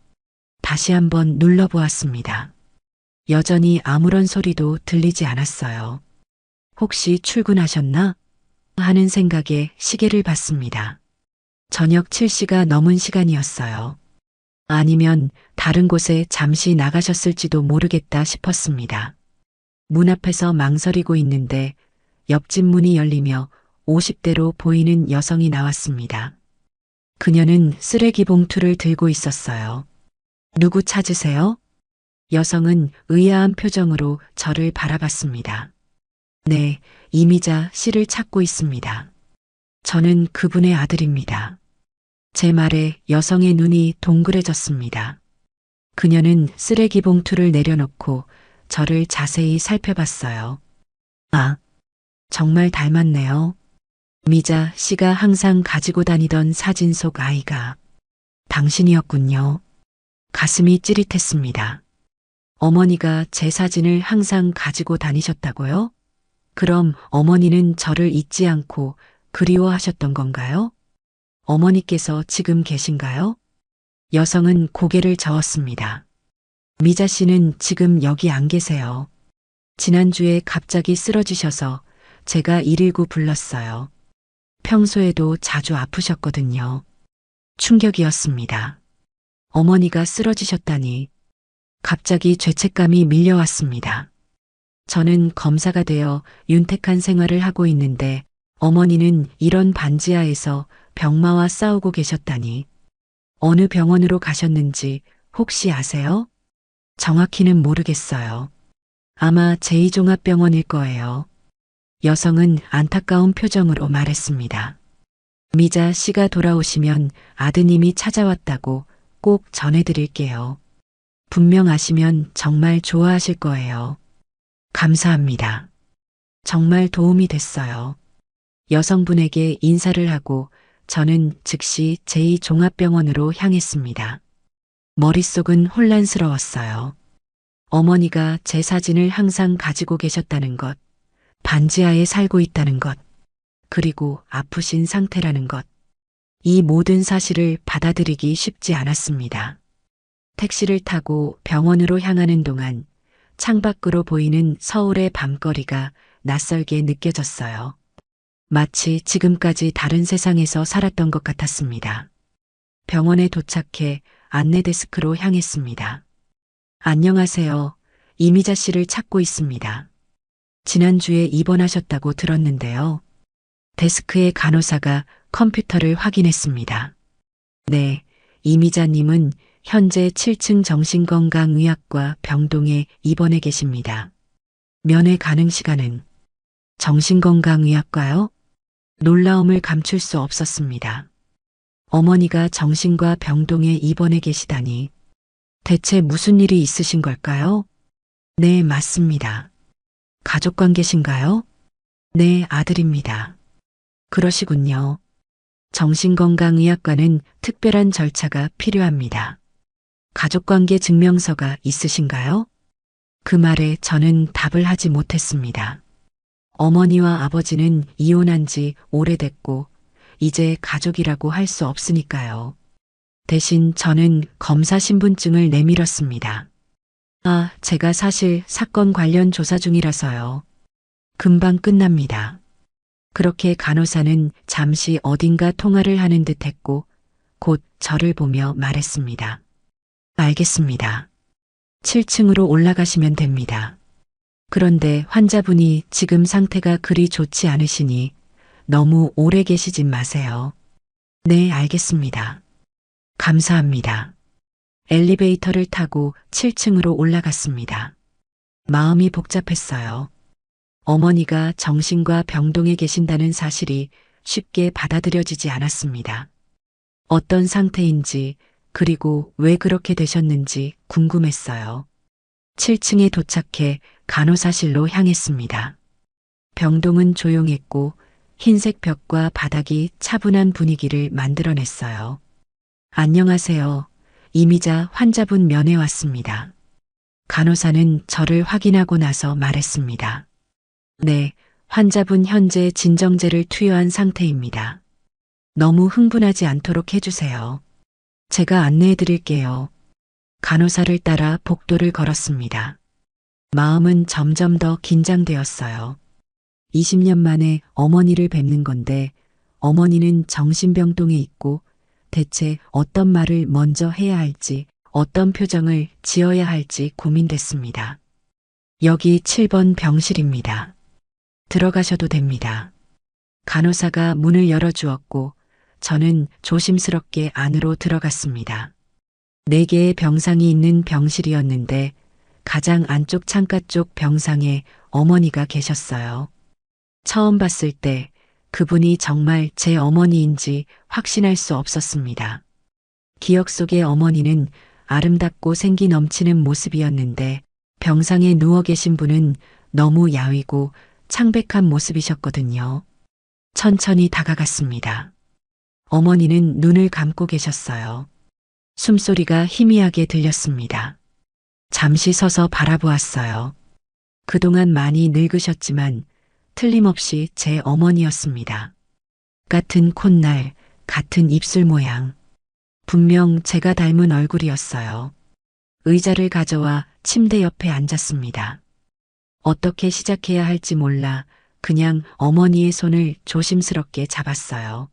다시 한번 눌러보았습니다. 여전히 아무런 소리도 들리지 않았어요. 혹시 출근하셨나? 하는 생각에 시계를 봤습니다. 저녁 7시가 넘은 시간이었어요. 아니면 다른 곳에 잠시 나가셨을지도 모르겠다 싶었습니다. 문 앞에서 망설이고 있는데 옆집 문이 열리며 50대로 보이는 여성이 나왔습니다. 그녀는 쓰레기 봉투를 들고 있었어요. 누구 찾으세요? 여성은 의아한 표정으로 저를 바라봤습니다. 네, 이미자 씨를 찾고 있습니다. 저는 그분의 아들입니다. 제 말에 여성의 눈이 동그래졌습니다. 그녀는 쓰레기 봉투를 내려놓고 저를 자세히 살펴봤어요. 아, 정말 닮았네요. 미자 씨가 항상 가지고 다니던 사진 속 아이가 당신이었군요. 가슴이 찌릿했습니다. 어머니가 제 사진을 항상 가지고 다니셨다고요? 그럼 어머니는 저를 잊지 않고 그리워하셨던 건가요? 어머니께서 지금 계신가요? 여성은 고개를 저었습니다. 미자 씨는 지금 여기 안 계세요. 지난주에 갑자기 쓰러지셔서 제가 119 불렀어요. 평소에도 자주 아프셨거든요. 충격이었습니다. 어머니가 쓰러지셨다니 갑자기 죄책감이 밀려왔습니다. 저는 검사가 되어 윤택한 생활을 하고 있는데 어머니는 이런 반지하에서 병마와 싸우고 계셨다니. 어느 병원으로 가셨는지 혹시 아세요? 정확히는 모르겠어요. 아마 제2종합병원일 거예요. 여성은 안타까운 표정으로 말했습니다. 미자 씨가 돌아오시면 아드님이 찾아왔다고 꼭 전해드릴게요. 분명 아시면 정말 좋아하실 거예요. 감사합니다. 정말 도움이 됐어요. 여성분에게 인사를 하고 저는 즉시 제2종합병원으로 향했습니다. 머릿속은 혼란스러웠어요. 어머니가 제 사진을 항상 가지고 계셨다는 것, 반지하에 살고 있다는 것, 그리고 아프신 상태라는 것. 이 모든 사실을 받아들이기 쉽지 않았습니다. 택시를 타고 병원으로 향하는 동안 창밖으로 보이는 서울의 밤거리가 낯설게 느껴졌어요. 마치 지금까지 다른 세상에서 살았던 것 같았습니다. 병원에 도착해 안내 데스크로 향했습니다. 안녕하세요. 이미자 씨를 찾고 있습니다. 지난주에 입원하셨다고 들었는데요. 데스크의 간호사가 컴퓨터를 확인했습니다. 네, 이미자님은 현재 7층 정신건강의학과 병동에 입원해 계십니다. 면회 가능 시간은 정신건강의학과요? 놀라움을 감출 수 없었습니다. 어머니가 정신과 병동에 입원해 계시다니. 대체 무슨 일이 있으신 걸까요? 네, 맞습니다. 가족 관계신가요? 네, 아들입니다. 그러시군요. 정신건강의학과는 특별한 절차가 필요합니다. 가족관계 증명서가 있으신가요? 그 말에 저는 답을 하지 못했습니다. 어머니와 아버지는 이혼한 지 오래됐고 이제 가족이라고 할 수 없으니까요. 대신 저는 검사 신분증을 내밀었습니다. 아, 제가 사실 사건 관련 조사 중이라서요. 금방 끝납니다. 그렇게 간호사는 잠시 어딘가 통화를 하는 듯 했고 곧 저를 보며 말했습니다. 알겠습니다. 7층으로 올라가시면 됩니다. 그런데 환자분이 지금 상태가 그리 좋지 않으시니 너무 오래 계시진 마세요. 네, 알겠습니다. 감사합니다. 엘리베이터를 타고 7층으로 올라갔습니다. 마음이 복잡했어요. 어머니가 정신과 병동에 계신다는 사실이 쉽게 받아들여지지 않았습니다. 어떤 상태인지, 그리고 왜 그렇게 되셨는지 궁금했어요. 7층에 도착해 간호사실로 향했습니다. 병동은 조용했고 흰색 벽과 바닥이 차분한 분위기를 만들어냈어요. 안녕하세요. 이미자 환자분 면회 왔습니다. 간호사는 저를 확인하고 나서 말했습니다. 네, 환자분 현재 진정제를 투여한 상태입니다. 너무 흥분하지 않도록 해주세요. 제가 안내해 드릴게요. 간호사를 따라 복도를 걸었습니다. 마음은 점점 더 긴장되었어요. 20년 만에 어머니를 뵙는 건데 어머니는 정신병동에 있고 대체 어떤 말을 먼저 해야 할지 어떤 표정을 지어야 할지 고민됐습니다. 여기 7번 병실입니다. 들어가셔도 됩니다. 간호사가 문을 열어주었고 저는 조심스럽게 안으로 들어갔습니다. 4개의 병상이 있는 병실이었는데 가장 안쪽 창가 쪽 병상에 어머니가 계셨어요. 처음 봤을 때 그분이 정말 제 어머니인지 확신할 수 없었습니다. 기억 속의 어머니는 아름답고 생기 넘치는 모습이었는데 병상에 누워 계신 분은 너무 야위고 창백한 모습이셨거든요. 천천히 다가갔습니다. 어머니는 눈을 감고 계셨어요. 숨소리가 희미하게 들렸습니다. 잠시 서서 바라보았어요. 그동안 많이 늙으셨지만 틀림없이 제 어머니였습니다. 같은 콧날, 같은 입술 모양. 분명 제가 닮은 얼굴이었어요. 의자를 가져와 침대 옆에 앉았습니다. 어떻게 시작해야 할지 몰라 그냥 어머니의 손을 조심스럽게 잡았어요.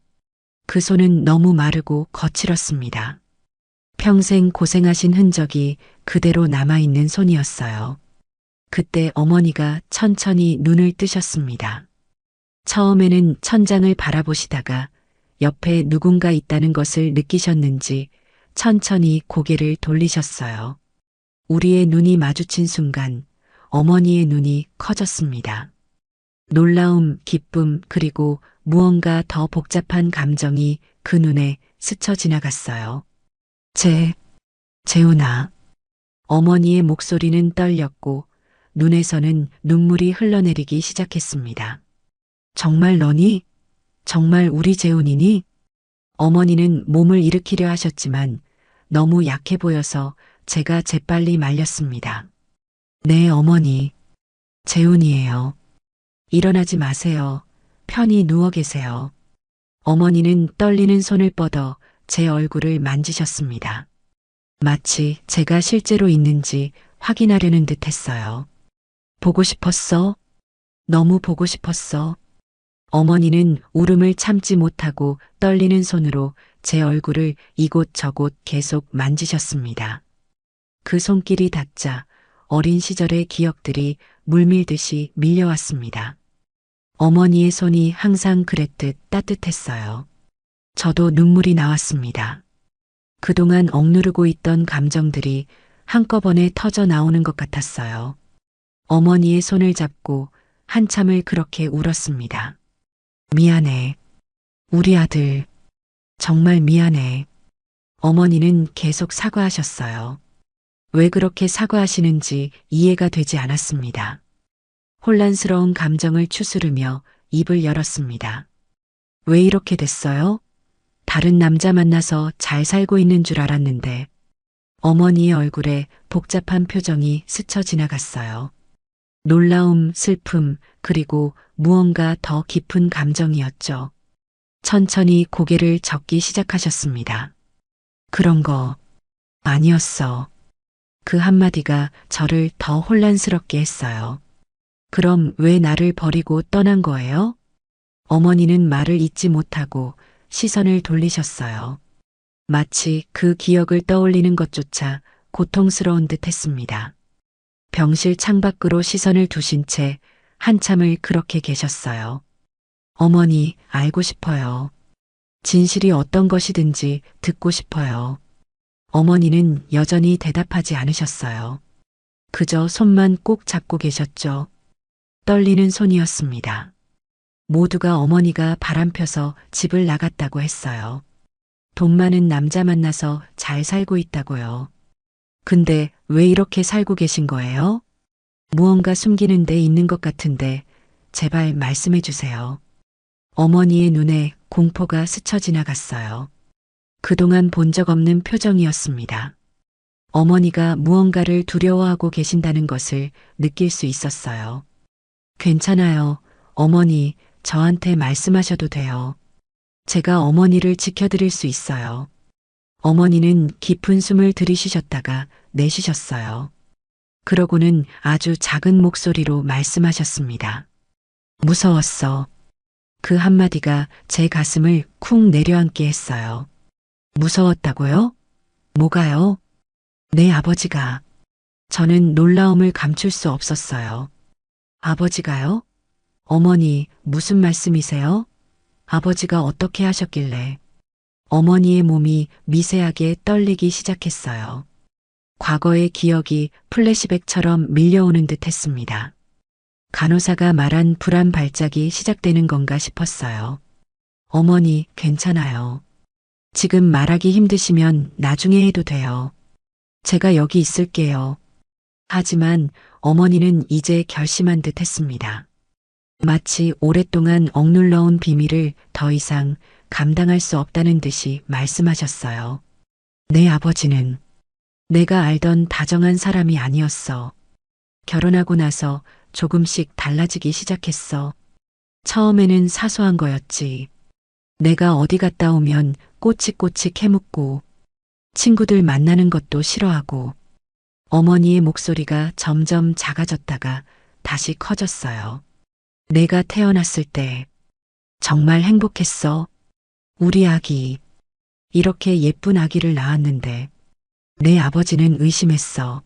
그 손은 너무 마르고 거칠었습니다. 평생 고생하신 흔적이 그대로 남아있는 손이었어요. 그때 어머니가 천천히 눈을 뜨셨습니다. 처음에는 천장을 바라보시다가 옆에 누군가 있다는 것을 느끼셨는지 천천히 고개를 돌리셨어요. 우리의 눈이 마주친 순간 어머니의 눈이 커졌습니다. 놀라움, 기쁨, 그리고 무언가 더 복잡한 감정이 그 눈에 스쳐 지나갔어요. 재훈아. 어머니의 목소리는 떨렸고 눈에서는 눈물이 흘러내리기 시작했습니다. 정말 너니? 정말 우리 재훈이니? 어머니는 몸을 일으키려 하셨지만 너무 약해 보여서 제가 재빨리 말렸습니다. 네, 어머니. 재훈이에요. 일어나지 마세요. 편히 누워 계세요. 어머니는 떨리는 손을 뻗어 제 얼굴을 만지셨습니다. 마치 제가 실제로 있는지 확인하려는 듯 했어요. 보고 싶었어? 너무 보고 싶었어. 어머니는 울음을 참지 못하고 떨리는 손으로 제 얼굴을 이곳저곳 계속 만지셨습니다. 그 손길이 닿자 어린 시절의 기억들이 물밀듯이 밀려왔습니다. 어머니의 손이 항상 그랬듯 따뜻했어요. 저도 눈물이 나왔습니다. 그동안 억누르고 있던 감정들이 한꺼번에 터져 나오는 것 같았어요. 어머니의 손을 잡고 한참을 그렇게 울었습니다. 미안해. 우리 아들. 정말 미안해. 어머니는 계속 사과하셨어요. 왜 그렇게 사과하시는지 이해가 되지 않았습니다. 혼란스러운 감정을 추스르며 입을 열었습니다. 왜 이렇게 됐어요? 다른 남자 만나서 잘 살고 있는 줄 알았는데 어머니의 얼굴에 복잡한 표정이 스쳐 지나갔어요. 놀라움, 슬픔, 그리고 무언가 더 깊은 감정이었죠. 천천히 고개를 젓기 시작하셨습니다. 그런 거 아니었어. 그 한마디가 저를 더 혼란스럽게 했어요. 그럼 왜 나를 버리고 떠난 거예요? 어머니는 말을 잇지 못하고 시선을 돌리셨어요. 마치 그 기억을 떠올리는 것조차 고통스러운 듯 했습니다. 병실 창밖으로 시선을 두신 채 한참을 그렇게 계셨어요. 어머니, 알고 싶어요. 진실이 어떤 것이든지 듣고 싶어요. 어머니는 여전히 대답하지 않으셨어요. 그저 손만 꼭 잡고 계셨죠. 떨리는 손이었습니다. 모두가 어머니가 바람펴서 집을 나갔다고 했어요. 돈 많은 남자 만나서 잘 살고 있다고요. 근데 왜 이렇게 살고 계신 거예요? 무언가 숨기는 데 있는 것 같은데 제발 말씀해 주세요. 어머니의 눈에 공포가 스쳐 지나갔어요. 그동안 본 적 없는 표정이었습니다. 어머니가 무언가를 두려워하고 계신다는 것을 느낄 수 있었어요. 괜찮아요. 어머니, 저한테 말씀하셔도 돼요. 제가 어머니를 지켜드릴 수 있어요. 어머니는 깊은 숨을 들이쉬셨다가 내쉬셨어요. 그러고는 아주 작은 목소리로 말씀하셨습니다. 무서웠어. 그 한마디가 제 가슴을 쿵 내려앉게 했어요. 무서웠다고요? 뭐가요? 내 아버지가. 저는 놀라움을 감출 수 없었어요. 아버지가요? 어머니, 무슨 말씀이세요? 아버지가 어떻게 하셨길래? 어머니의 몸이 미세하게 떨리기 시작했어요. 과거의 기억이 플래시백처럼 밀려오는 듯 했습니다. 간호사가 말한 불안 발작이 시작되는 건가 싶었어요. 어머니, 괜찮아요. 지금 말하기 힘드시면 나중에 해도 돼요. 제가 여기 있을게요. 하지만 어머니는 이제 결심한 듯 했습니다. 마치 오랫동안 억눌러온 비밀을 더 이상 감당할 수 없다는 듯이 말씀하셨어요. 내 아버지는 내가 알던 다정한 사람이 아니었어. 결혼하고 나서 조금씩 달라지기 시작했어. 처음에는 사소한 거였지. 내가 어디 갔다 오면 꼬치꼬치 캐묻고 친구들 만나는 것도 싫어하고 어머니의 목소리가 점점 작아졌다가 다시 커졌어요. 내가 태어났을 때 정말 행복했어. 우리 아기. 이렇게 예쁜 아기를 낳았는데 내 아버지는 의심했어.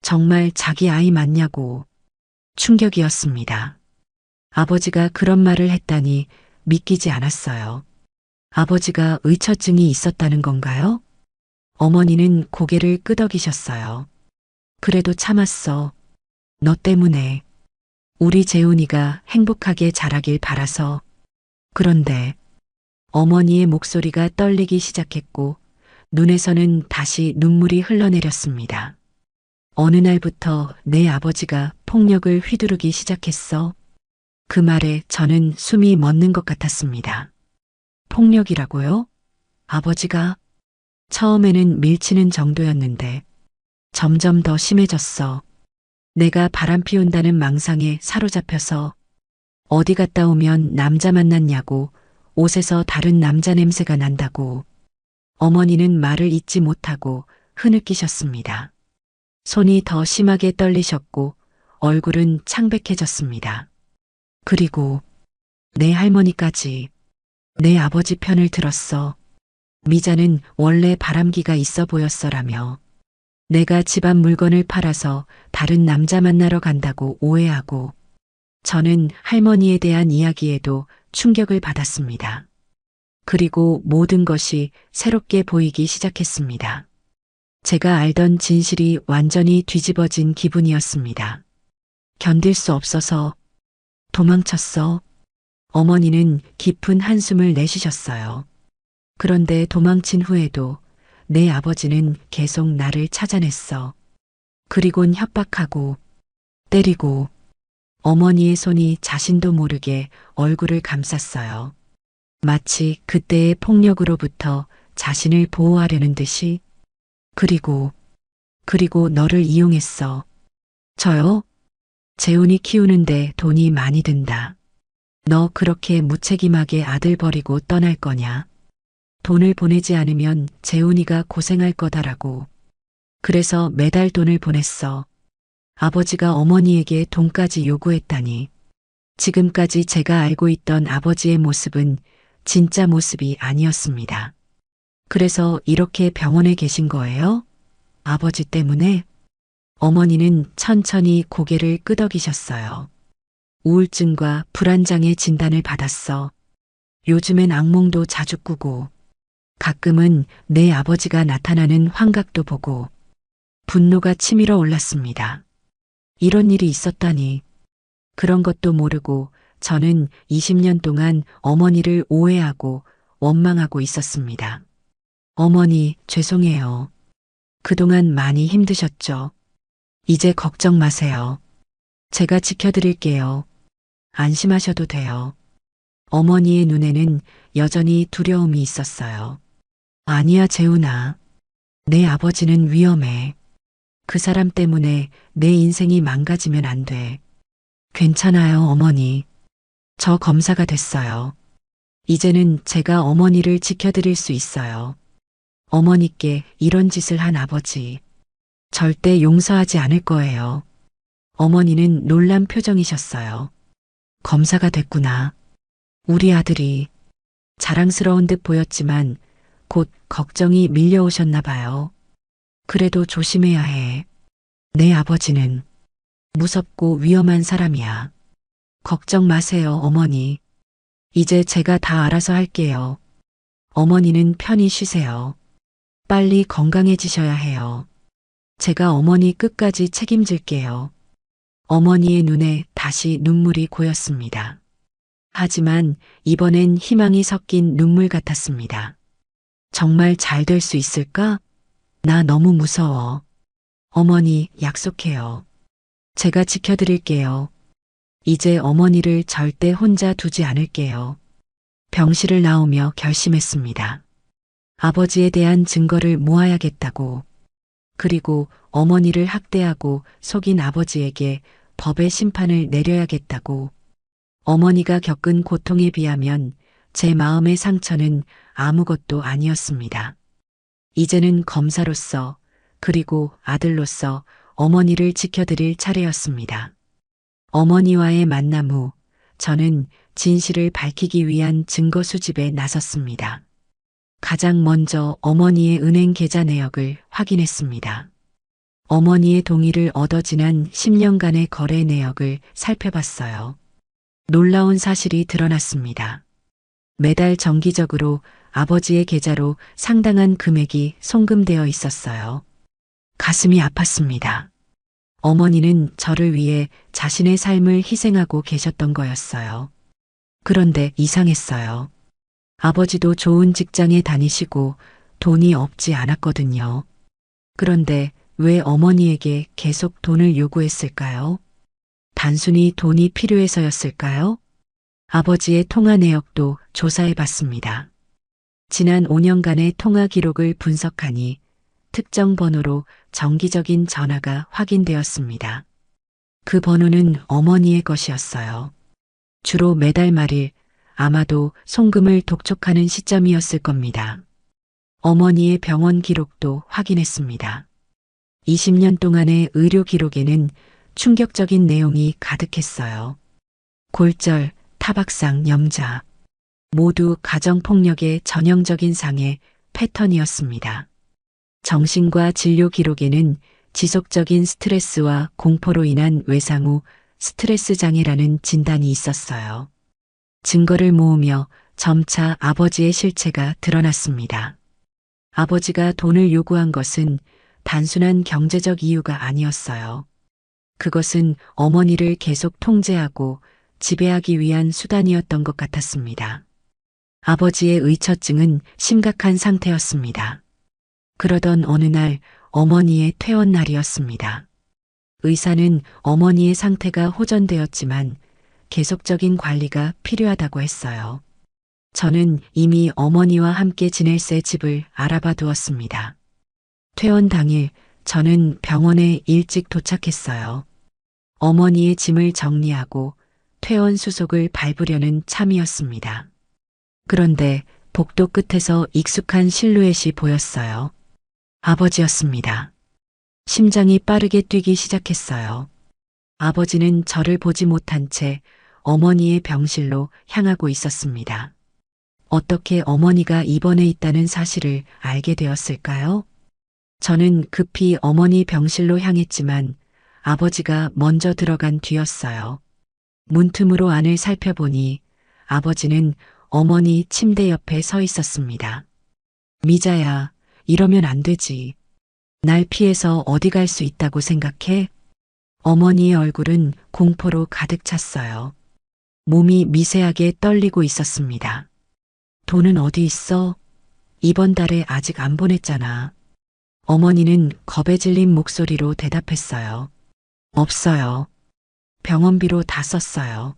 정말 자기 아이 맞냐고. 충격이었습니다. 아버지가 그런 말을 했다니 믿기지 않았어요. 아버지가 의처증이 있었다는 건가요? 어머니는 고개를 끄덕이셨어요. 그래도 참았어. 너 때문에. 우리 재훈이가 행복하게 자라길 바라서. 그런데 어머니의 목소리가 떨리기 시작했고 눈에서는 다시 눈물이 흘러내렸습니다. 어느 날부터 내 아버지가 폭력을 휘두르기 시작했어. 그 말에 저는 숨이 멎는 것 같았습니다. 폭력이라고요? 아버지가? 처음에는 밀치는 정도였는데 점점 더 심해졌어. 내가 바람 피운다는 망상에 사로잡혀서 어디 갔다 오면 남자 만났냐고 옷에서 다른 남자 냄새가 난다고. 어머니는 말을 잇지 못하고 흐느끼셨습니다. 손이 더 심하게 떨리셨고 얼굴은 창백해졌습니다. 그리고 내 할머니까지 내 아버지 편을 들었어. 미자는 원래 바람기가 있어 보였어라며 내가 집안 물건을 팔아서 다른 남자 만나러 간다고 오해하고 저는 할머니에 대한 이야기에도 충격을 받았습니다. 그리고 모든 것이 새롭게 보이기 시작했습니다. 제가 알던 진실이 완전히 뒤집어진 기분이었습니다. 견딜 수 없어서 도망쳤어. 어머니는 깊은 한숨을 내쉬셨어요. 그런데 도망친 후에도 내 아버지는 계속 나를 찾아냈어. 그리곤 협박하고 때리고 어머니의 손이 자신도 모르게 얼굴을 감쌌어요. 마치 그때의 폭력으로부터 자신을 보호하려는 듯이. 그리고 너를 이용했어. 저요? 재훈이 키우는데 돈이 많이 든다. 너 그렇게 무책임하게 아들 버리고 떠날 거냐? 돈을 보내지 않으면 재훈이가 고생할 거다라고. 그래서 매달 돈을 보냈어. 아버지가 어머니에게 돈까지 요구했다니. 지금까지 제가 알고 있던 아버지의 모습은 진짜 모습이 아니었습니다. 그래서 이렇게 병원에 계신 거예요? 아버지 때문에? 어머니는 천천히 고개를 끄덕이셨어요. 우울증과 불안장애 진단을 받았어. 요즘엔 악몽도 자주 꾸고 가끔은 내 아버지가 나타나는 환각도 보고 분노가 치밀어 올랐습니다. 이런 일이 있었다니. 그런 것도 모르고 저는 20년 동안 어머니를 오해하고 원망하고 있었습니다. 어머니, 죄송해요. 그동안 많이 힘드셨죠? 이제 걱정 마세요. 제가 지켜드릴게요. 안심하셔도 돼요. 어머니의 눈에는 여전히 두려움이 있었어요. 아니야, 재훈아. 내 아버지는 위험해. 그 사람 때문에 내 인생이 망가지면 안 돼. 괜찮아요, 어머니. 저 검사가 됐어요. 이제는 제가 어머니를 지켜드릴 수 있어요. 어머니께 이런 짓을 한 아버지. 절대 용서하지 않을 거예요. 어머니는 놀란 표정이셨어요. 검사가 됐구나. 우리 아들이 자랑스러운 듯 보였지만 곧 걱정이 밀려오셨나 봐요. 그래도 조심해야 해. 내 아버지는 무섭고 위험한 사람이야. 걱정 마세요, 어머니. 이제 제가 다 알아서 할게요. 어머니는 편히 쉬세요. 빨리 건강해지셔야 해요. 제가 어머니 끝까지 책임질게요. 어머니의 눈에 다시 눈물이 고였습니다. 하지만 이번엔 희망이 섞인 눈물 같았습니다. 정말 잘 될 수 있을까? 나 너무 무서워. 어머니, 약속해요. 제가 지켜드릴게요. 이제 어머니를 절대 혼자 두지 않을게요. 병실을 나오며 결심했습니다. 아버지에 대한 증거를 모아야겠다고. 그리고 어머니를 학대하고 속인 아버지에게 법의 심판을 내려야겠다고. 어머니가 겪은 고통에 비하면 제 마음의 상처는 아무것도 아니었습니다. 이제는 검사로서 그리고 아들로서 어머니를 지켜드릴 차례였습니다. 어머니와의 만남 후 저는 진실을 밝히기 위한 증거 수집에 나섰습니다. 가장 먼저 어머니의 은행 계좌 내역을 확인했습니다. 어머니의 동의를 얻어 지난 10년간의 거래 내역을 살펴봤어요. 놀라운 사실이 드러났습니다. 매달 정기적으로 아버지의 계좌로 상당한 금액이 송금되어 있었어요. 가슴이 아팠습니다. 어머니는 저를 위해 자신의 삶을 희생하고 계셨던 거였어요. 그런데 이상했어요. 아버지도 좋은 직장에 다니시고 돈이 없지 않았거든요. 그런데 왜 어머니에게 계속 돈을 요구했을까요? 단순히 돈이 필요해서였을까요? 아버지의 통화 내역도 조사해 봤습니다. 지난 5년간의 통화 기록을 분석하니 특정 번호로 정기적인 전화가 확인되었습니다. 그 번호는 어머니의 것이었어요. 주로 매달 말일, 아마도 송금을 독촉하는 시점이었을 겁니다. 어머니의 병원 기록도 확인했습니다. 20년 동안의 의료 기록에는 충격적인 내용이 가득했어요. 골절, 타박상, 염좌, 모두 가정폭력의 전형적인 상의 패턴이었습니다. 정신과 진료 기록에는 지속적인 스트레스와 공포로 인한 외상 후 스트레스 장애라는 진단이 있었어요. 증거를 모으며 점차 아버지의 실체가 드러났습니다. 아버지가 돈을 요구한 것은 단순한 경제적 이유가 아니었어요. 그것은 어머니를 계속 통제하고 지배하기 위한 수단이었던 것 같았습니다. 아버지의 의처증은 심각한 상태였습니다. 그러던 어느 날 어머니의 퇴원 날이었습니다. 의사는 어머니의 상태가 호전되었지만 계속적인 관리가 필요하다고 했어요. 저는 이미 어머니와 함께 지낼 새 집을 알아봐 두었습니다. 퇴원 당일 저는 병원에 일찍 도착했어요. 어머니의 짐을 정리하고 퇴원 수속을 밟으려는 참이었습니다. 그런데 복도 끝에서 익숙한 실루엣이 보였어요. 아버지였습니다. 심장이 빠르게 뛰기 시작했어요. 아버지는 저를 보지 못한 채 어머니의 병실로 향하고 있었습니다. 어떻게 어머니가 입원해 있다는 사실을 알게 되었을까요? 저는 급히 어머니 병실로 향했지만 아버지가 먼저 들어간 뒤였어요. 문틈으로 안을 살펴보니 아버지는 어머니 침대 옆에 서 있었습니다. 미자야, 이러면 안 되지. 날 피해서 어디 갈 수 있다고 생각해? 어머니의 얼굴은 공포로 가득 찼어요. 몸이 미세하게 떨리고 있었습니다. 돈은 어디 있어? 이번 달에 아직 안 보냈잖아. 어머니는 겁에 질린 목소리로 대답했어요. 없어요. 병원비로 다 썼어요.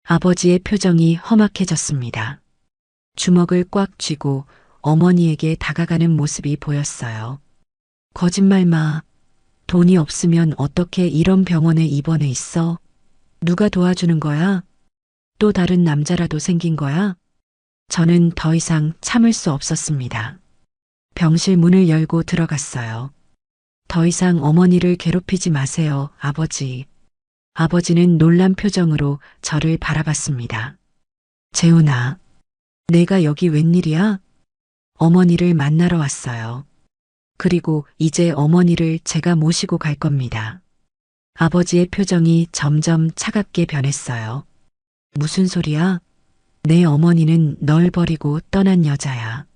아버지의 표정이 험악해졌습니다. 주먹을 꽉 쥐고 어머니에게 다가가는 모습이 보였어요. 거짓말 마. 돈이 없으면 어떻게 이런 병원에 입원해 있어? 누가 도와주는 거야? 또 다른 남자라도 생긴 거야? 저는 더 이상 참을 수 없었습니다. 병실 문을 열고 들어갔어요. 더 이상 어머니를 괴롭히지 마세요, 아버지. 아버지는 놀란 표정으로 저를 바라봤습니다. 재훈아, 내가 여기 웬일이야? 어머니를 만나러 왔어요. 그리고 이제 어머니를 제가 모시고 갈 겁니다. 아버지의 표정이 점점 차갑게 변했어요. 무슨 소리야? 내 어머니는 널 버리고 떠난 여자야.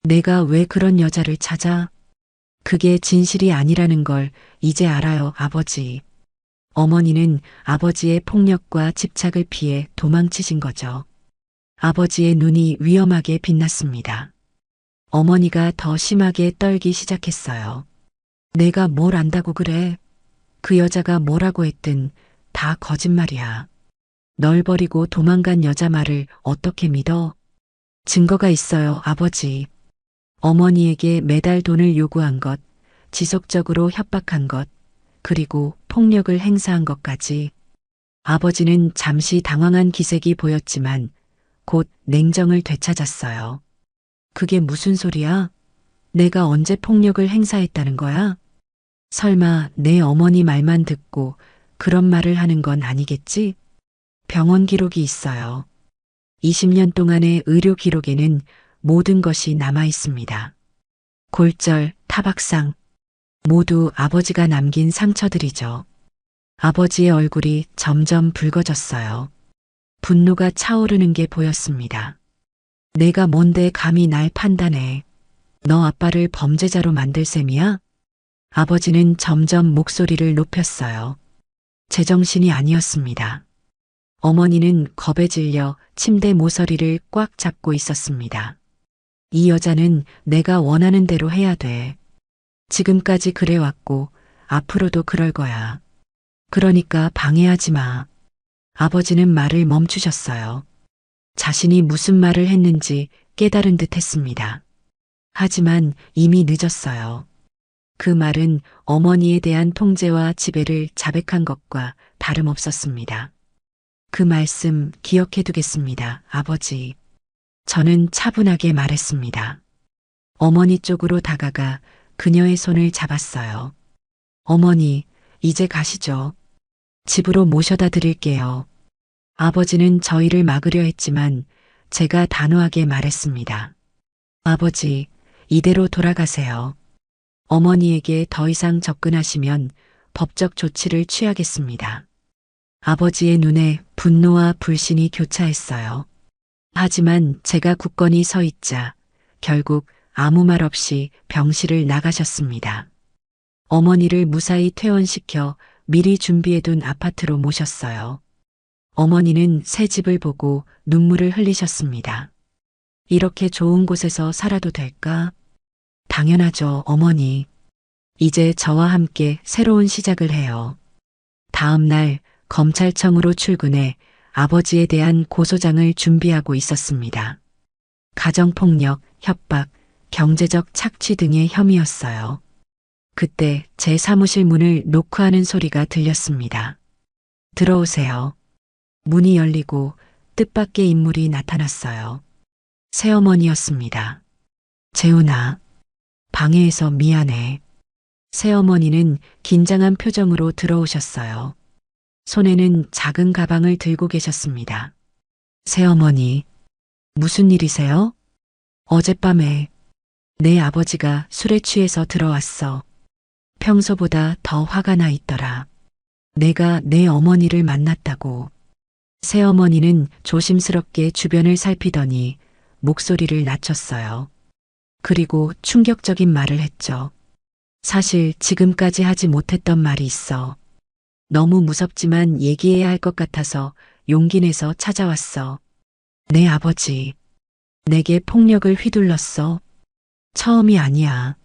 내가 왜 그런 여자를 찾아? 그게 진실이 아니라는 걸 이제 알아요, 아버지. 어머니는 아버지의 폭력과 집착을 피해 도망치신 거죠. 아버지의 눈이 위험하게 빛났습니다. 어머니가 더 심하게 떨기 시작했어요. 내가 뭘 안다고 그래? 그 여자가 뭐라고 했든 다 거짓말이야. 널 버리고 도망간 여자 말을 어떻게 믿어? 증거가 있어요, 아버지. 어머니에게 매달 돈을 요구한 것, 지속적으로 협박한 것, 그리고 폭력을 행사한 것까지. 아버지는 잠시 당황한 기색이 보였지만 곧 냉정을 되찾았어요. 그게 무슨 소리야? 내가 언제 폭력을 행사했다는 거야? 설마 내 어머니 말만 듣고 그런 말을 하는 건 아니겠지? 병원 기록이 있어요. 20년 동안의 의료 기록에는 모든 것이 남아 있습니다. 골절, 타박상, 모두 아버지가 남긴 상처들이죠. 아버지의 얼굴이 점점 붉어졌어요. 분노가 차오르는 게 보였습니다. 내가 뭔데 감히 날 판단해. 너 아빠를 범죄자로 만들 셈이야? 아버지는 점점 목소리를 높였어요. 제정신이 아니었습니다. 어머니는 겁에 질려 침대 모서리를 꽉 잡고 있었습니다. 이 여자는 내가 원하는 대로 해야 돼. 지금까지 그래왔고 앞으로도 그럴 거야. 그러니까 방해하지 마. 아버지는 말을 멈추셨어요. 자신이 무슨 말을 했는지 깨달은 듯 했습니다. 하지만 이미 늦었어요. 그 말은 어머니에 대한 통제와 지배를 자백한 것과 다름없었습니다. 그 말씀 기억해 두겠습니다, 아버지. 저는 차분하게 말했습니다. 어머니 쪽으로 다가가 그녀의 손을 잡았어요. 어머니, 이제 가시죠. 집으로 모셔다 드릴게요. 아버지는 저희를 막으려 했지만 제가 단호하게 말했습니다. 아버지, 이대로 돌아가세요. 어머니에게 더 이상 접근하시면 법적 조치를 취하겠습니다. 아버지의 눈에 분노와 불신이 교차했어요. 하지만 제가 굳건히 서 있자 결국 아무 말 없이 병실을 나가셨습니다. 어머니를 무사히 퇴원시켜 미리 준비해둔 아파트로 모셨어요. 어머니는 새 집을 보고 눈물을 흘리셨습니다. 이렇게 좋은 곳에서 살아도 될까? 당연하죠, 어머니. 이제 저와 함께 새로운 시작을 해요. 다음 날 검찰청으로 출근해 아버지에 대한 고소장을 준비하고 있었습니다. 가정폭력, 협박, 경제적 착취 등의 혐의였어요. 그때 제 사무실 문을 노크하는 소리가 들렸습니다. 들어오세요. 문이 열리고 뜻밖의 인물이 나타났어요. 새어머니였습니다. 재훈아, 방해해서 미안해. 새어머니는 긴장한 표정으로 들어오셨어요. 손에는 작은 가방을 들고 계셨습니다. 새어머니, 무슨 일이세요? 어젯밤에 내 아버지가 술에 취해서 들어왔어. 평소보다 더 화가 나 있더라. 내가 내 어머니를 만났다고. 새어머니는 조심스럽게 주변을 살피더니 목소리를 낮췄어요. 그리고 충격적인 말을 했죠. 사실 지금까지 하지 못했던 말이 있어. 너무 무섭지만 얘기해야 할 것 같아서 용기 내서 찾아왔어. 내 아버지, 내게 폭력을 휘둘렀어. 처음이 아니야.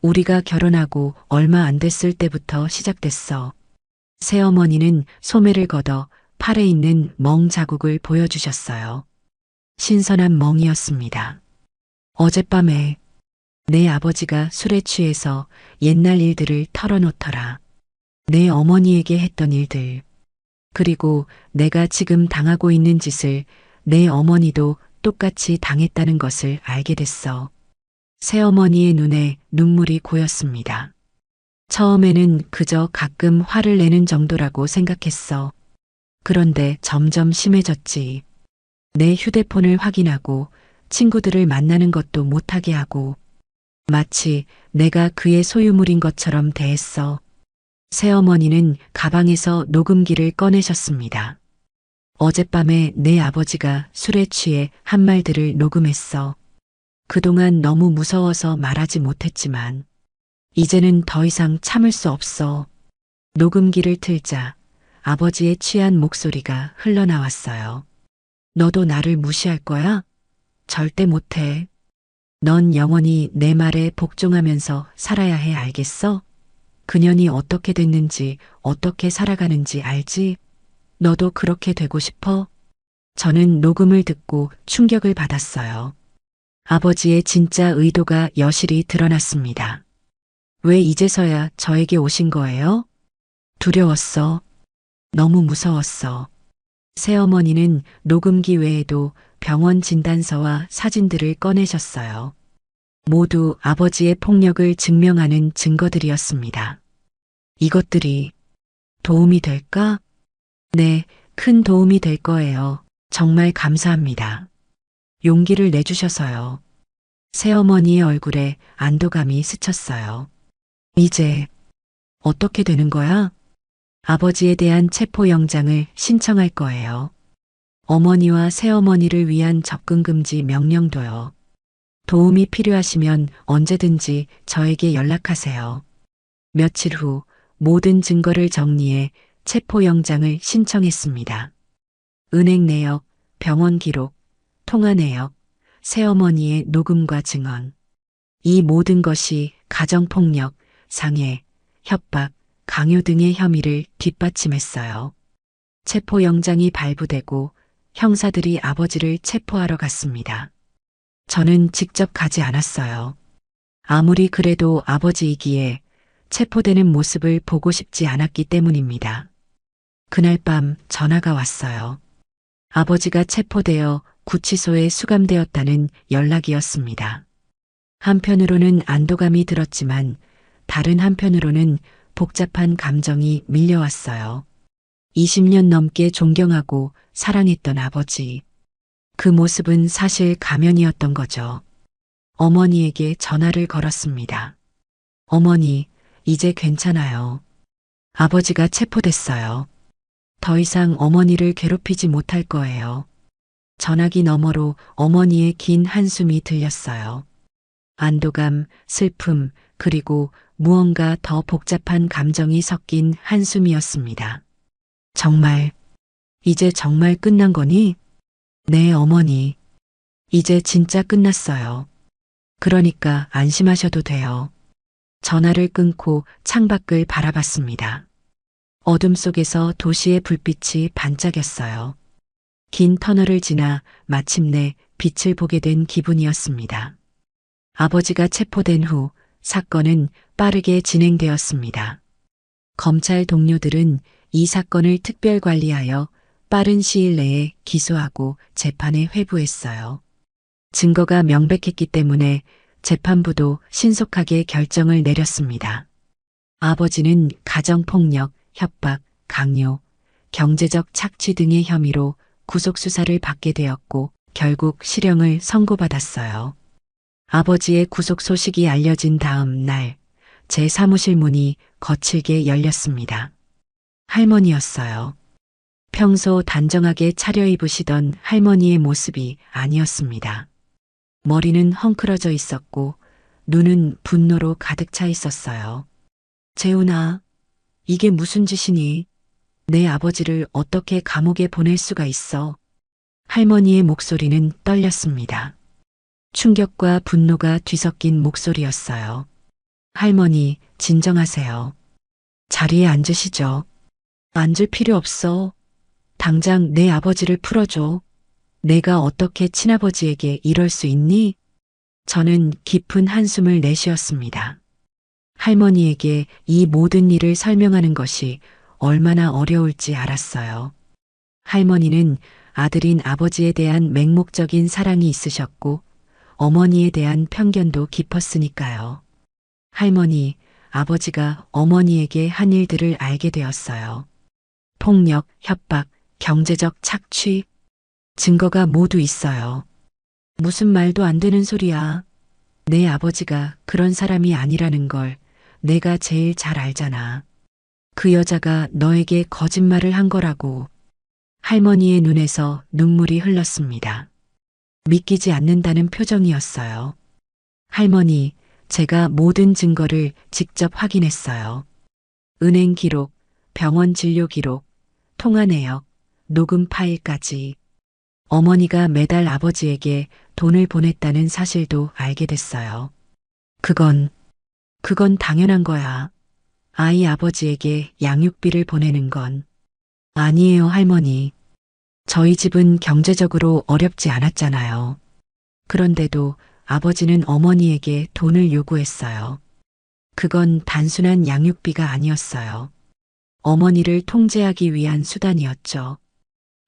우리가 결혼하고 얼마 안 됐을 때부터 시작됐어. 새어머니는 소매를 걷어 팔에 있는 멍 자국을 보여주셨어요. 신선한 멍이었습니다. 어젯밤에 내 아버지가 술에 취해서 옛날 일들을 털어놓더라. 내 어머니에게 했던 일들, 그리고 내가 지금 당하고 있는 짓을 내 어머니도 똑같이 당했다는 것을 알게 됐어. 새어머니의 눈에 눈물이 고였습니다. 처음에는 그저 가끔 화를 내는 정도라고 생각했어. 그런데 점점 심해졌지. 내 휴대폰을 확인하고 친구들을 만나는 것도 못하게 하고 마치 내가 그의 소유물인 것처럼 대했어. 새어머니는 가방에서 녹음기를 꺼내셨습니다. 어젯밤에 내 아버지가 술에 취해 한 말들을 녹음했어. 그동안 너무 무서워서 말하지 못했지만 이제는 더 이상 참을 수 없어. 녹음기를 틀자 아버지의 취한 목소리가 흘러나왔어요. 너도 나를 무시할 거야? 절대 못해. 넌 영원히 내 말에 복종하면서 살아야 해, 알겠어? 그년이 어떻게 됐는지, 어떻게 살아가는지 알지? 너도 그렇게 되고 싶어? 저는 녹음을 듣고 충격을 받았어요. 아버지의 진짜 의도가 여실히 드러났습니다. 왜 이제서야 저에게 오신 거예요? 두려웠어. 너무 무서웠어. 새어머니는 녹음기 외에도 병원 진단서와 사진들을 꺼내셨어요. 모두 아버지의 폭력을 증명하는 증거들이었습니다. 이것들이 도움이 될까? 네, 큰 도움이 될 거예요. 정말 감사합니다. 용기를 내주셔서요. 새어머니의 얼굴에 안도감이 스쳤어요. 이제 어떻게 되는 거야? 아버지에 대한 체포영장을 신청할 거예요. 어머니와 새어머니를 위한 접근금지 명령도요. 도움이 필요하시면 언제든지 저에게 연락하세요. 며칠 후 모든 증거를 정리해 체포영장을 신청했습니다. 은행 내역, 병원 기록, 통화 내역, 새어머니의 녹음과 증언. 이 모든 것이 가정폭력, 상해, 협박, 강요 등의 혐의를 뒷받침했어요. 체포영장이 발부되고 형사들이 아버지를 체포하러 갔습니다. 저는 직접 가지 않았어요. 아무리 그래도 아버지이기에 체포되는 모습을 보고 싶지 않았기 때문입니다. 그날 밤 전화가 왔어요. 아버지가 체포되어 구치소에 수감되었다는 연락이었습니다. 한편으로는 안도감이 들었지만 다른 한편으로는 복잡한 감정이 밀려왔어요. 20년 넘게 존경하고 사랑했던 아버지. 그 모습은 사실 가면이었던 거죠. 어머니에게 전화를 걸었습니다. 어머니, 이제 괜찮아요. 아버지가 체포됐어요. 더 이상 어머니를 괴롭히지 못할 거예요. 전화기 너머로 어머니의 긴 한숨이 들렸어요. 안도감, 슬픔, 그리고 무언가 더 복잡한 감정이 섞인 한숨이었습니다. 정말, 이제 정말 끝난 거니? 네, 어머니. 이제 진짜 끝났어요. 그러니까 안심하셔도 돼요. 전화를 끊고 창밖을 바라봤습니다. 어둠 속에서 도시의 불빛이 반짝였어요. 긴 터널을 지나 마침내 빛을 보게 된 기분이었습니다. 아버지가 체포된 후 사건은 빠르게 진행되었습니다. 검찰 동료들은 이 사건을 특별 관리하여 빠른 시일 내에 기소하고 재판에 회부했어요. 증거가 명백했기 때문에 재판부도 신속하게 결정을 내렸습니다. 아버지는 가정폭력, 협박, 강요, 경제적 착취 등의 혐의로 구속수사를 받게 되었고 결국 실형을 선고받았어요. 아버지의 구속 소식이 알려진 다음 날 제 사무실 문이 거칠게 열렸습니다. 할머니였어요. 평소 단정하게 차려입으시던 할머니의 모습이 아니었습니다. 머리는 헝클어져 있었고 눈은 분노로 가득 차 있었어요. 재훈아, 이게 무슨 짓이니? 내 아버지를 어떻게 감옥에 보낼 수가 있어? 할머니의 목소리는 떨렸습니다. 충격과 분노가 뒤섞인 목소리였어요. 할머니, 진정하세요. 자리에 앉으시죠. 앉을 필요 없어. 당장 내 아버지를 풀어줘. 내가 어떻게 친아버지에게 이럴 수 있니? 저는 깊은 한숨을 내쉬었습니다. 할머니에게 이 모든 일을 설명하는 것이 얼마나 어려울지 알았어요. 할머니는 아들인 아버지에 대한 맹목적인 사랑이 있으셨고 어머니에 대한 편견도 깊었으니까요. 할머니, 아버지가 어머니에게 한 일들을 알게 되었어요. 폭력, 협박, 경제적 착취, 증거가 모두 있어요. 무슨 말도 안 되는 소리야. 내 아버지가 그런 사람이 아니라는 걸 내가 제일 잘 알잖아. 그 여자가 너에게 거짓말을 한 거라고. 할머니의 눈에서 눈물이 흘렀습니다. 믿기지 않는다는 표정이었어요. 할머니, 제가 모든 증거를 직접 확인했어요. 은행 기록, 병원 진료 기록, 통화 내역, 녹음 파일까지. 어머니가 매달 아버지에게 돈을 보냈다는 사실도 알게 됐어요. 그건 당연한 거야. 아이 아버지에게 양육비를 보내는 건. 아니에요, 할머니. 저희 집은 경제적으로 어렵지 않았잖아요. 그런데도 아버지는 어머니에게 돈을 요구했어요. 그건 단순한 양육비가 아니었어요. 어머니를 통제하기 위한 수단이었죠.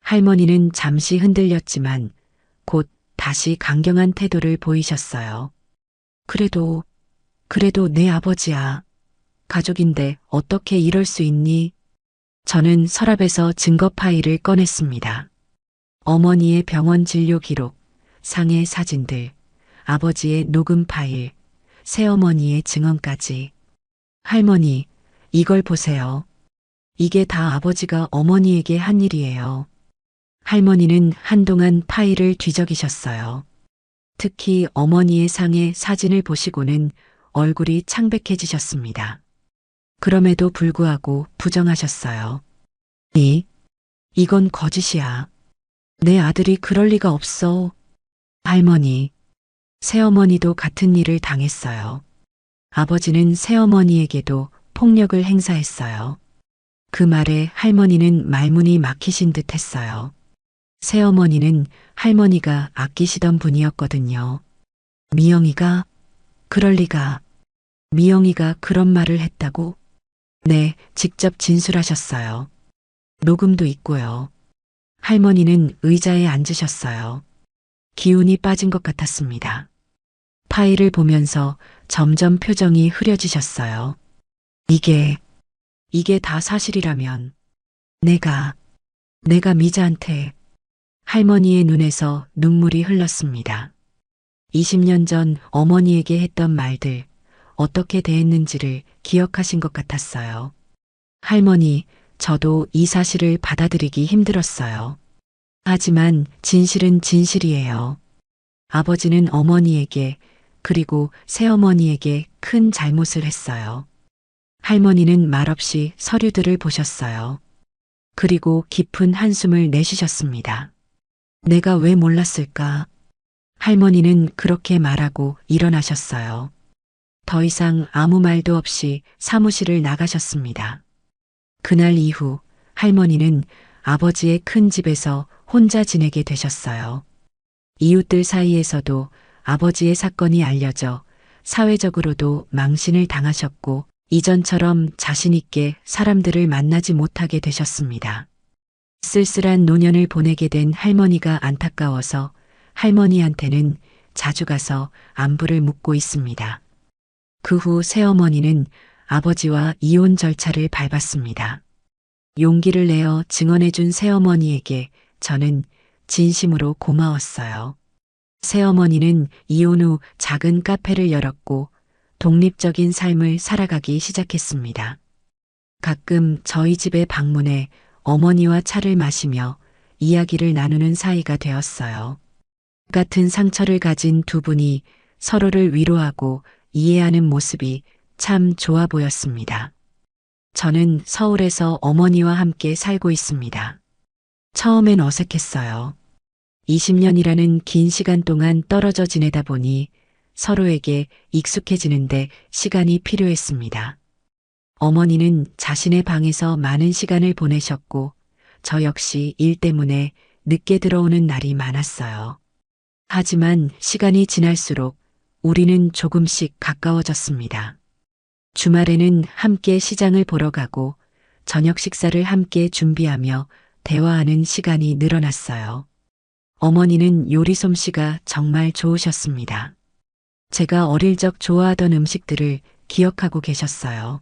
할머니는 잠시 흔들렸지만 곧 다시 강경한 태도를 보이셨어요. 그래도 내 아버지야. 가족인데 어떻게 이럴 수 있니? 저는 서랍에서 증거 파일을 꺼냈습니다. 어머니의 병원 진료 기록, 상해 사진들, 아버지의 녹음 파일, 새어머니의 증언까지. 할머니, 이걸 보세요. 이게 다 아버지가 어머니에게 한 일이에요. 할머니는 한동안 파일을 뒤적이셨어요. 특히 어머니의 상해 사진을 보시고는 얼굴이 창백해지셨습니다. 그럼에도 불구하고 부정하셨어요. 이건 거짓이야. 내 아들이 그럴 리가 없어. 할머니, 새어머니도 같은 일을 당했어요. 아버지는 새어머니에게도 폭력을 행사했어요. 그 말에 할머니는 말문이 막히신 듯 했어요. 새어머니는 할머니가 아끼시던 분이었거든요. 미영이가? 그럴 리가. 미영이가 그런 말을 했다고? 네, 직접 진술하셨어요. 녹음도 있고요. 할머니는 의자에 앉으셨어요. 기운이 빠진 것 같았습니다. 파일을 보면서 점점 표정이 흐려지셨어요. 이게 다 사실이라면 내가 미자한테. 할머니의 눈에서 눈물이 흘렀습니다. 20년 전 어머니에게 했던 말들, 어떻게 대했는지를 기억하신 것 같았어요. 할머니, 저도 이 사실을 받아들이기 힘들었어요. 하지만 진실은 진실이에요. 아버지는 어머니에게 그리고 새어머니에게 큰 잘못을 했어요. 할머니는 말없이 서류들을 보셨어요. 그리고 깊은 한숨을 내쉬셨습니다. 내가 왜 몰랐을까? 할머니는 그렇게 말하고 일어나셨어요. 더 이상 아무 말도 없이 사무실을 나가셨습니다. 그날 이후 할머니는 아버지의 큰 집에서 혼자 지내게 되셨어요. 이웃들 사이에서도 아버지의 사건이 알려져 사회적으로도 망신을 당하셨고 이전처럼 자신있게 사람들을 만나지 못하게 되셨습니다. 쓸쓸한 노년을 보내게 된 할머니가 안타까워서 할머니한테는 자주 가서 안부를 묻고 있습니다. 그 후 새어머니는 아버지와 이혼 절차를 밟았습니다. 용기를 내어 증언해준 새어머니에게 저는 진심으로 고마웠어요. 새어머니는 이혼 후 작은 카페를 열었고 독립적인 삶을 살아가기 시작했습니다. 가끔 저희 집에 방문해 어머니와 차를 마시며 이야기를 나누는 사이가 되었어요. 같은 상처를 가진 두 분이 서로를 위로하고 이해하는 모습이 참 좋아 보였습니다. 저는 서울에서 어머니와 함께 살고 있습니다. 처음엔 어색했어요. 20년이라는 긴 시간 동안 떨어져 지내다 보니 서로에게 익숙해지는데 시간이 필요했습니다. 어머니는 자신의 방에서 많은 시간을 보내셨고, 저 역시 일 때문에 늦게 들어오는 날이 많았어요. 하지만 시간이 지날수록 우리는 조금씩 가까워졌습니다. 주말에는 함께 시장을 보러 가고 저녁 식사를 함께 준비하며 대화하는 시간이 늘어났어요. 어머니는 요리 솜씨가 정말 좋으셨습니다. 제가 어릴 적 좋아하던 음식들을 기억하고 계셨어요.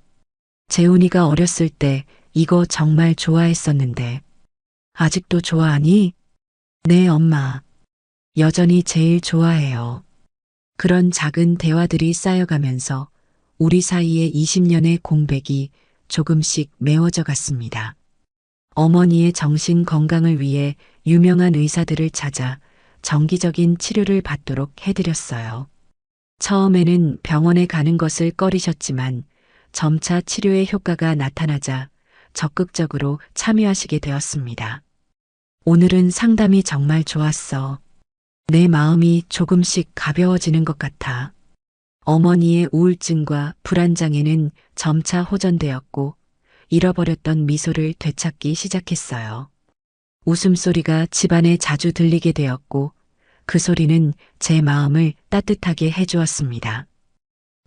재훈이가 어렸을 때 이거 정말 좋아했었는데 아직도 좋아하니? 네, 엄마. 여전히 제일 좋아해요. 그런 작은 대화들이 쌓여가면서 우리 사이의 20년의 공백이 조금씩 메워져 갔습니다. 어머니의 정신 건강을 위해 유명한 의사들을 찾아 정기적인 치료를 받도록 해드렸어요. 처음에는 병원에 가는 것을 꺼리셨지만 점차 치료의 효과가 나타나자 적극적으로 참여하시게 되었습니다. 오늘은 상담이 정말 좋았어. 내 마음이 조금씩 가벼워지는 것 같아. 어머니의 우울증과 불안장애는 점차 호전되었고 잃어버렸던 미소를 되찾기 시작했어요. 웃음소리가 집안에 자주 들리게 되었고 그 소리는 제 마음을 따뜻하게 해주었습니다.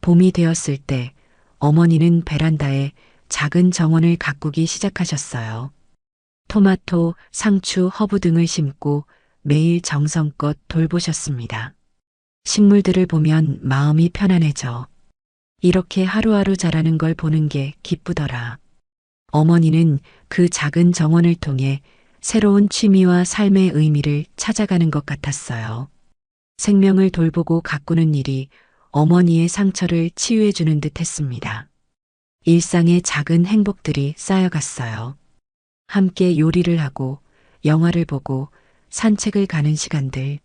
봄이 되었을 때 어머니는 베란다에 작은 정원을 가꾸기 시작하셨어요. 토마토, 상추, 허브 등을 심고 매일 정성껏 돌보셨습니다. 식물들을 보면 마음이 편안해져. 이렇게 하루하루 자라는 걸 보는 게 기쁘더라. 어머니는 그 작은 정원을 통해 새로운 취미와 삶의 의미를 찾아가는 것 같았어요. 생명을 돌보고 가꾸는 일이 어머니의 상처를 치유해주는 듯 했습니다. 일상의 작은 행복들이 쌓여갔어요. 함께 요리를 하고 영화를 보고 산책을 가는 시간들.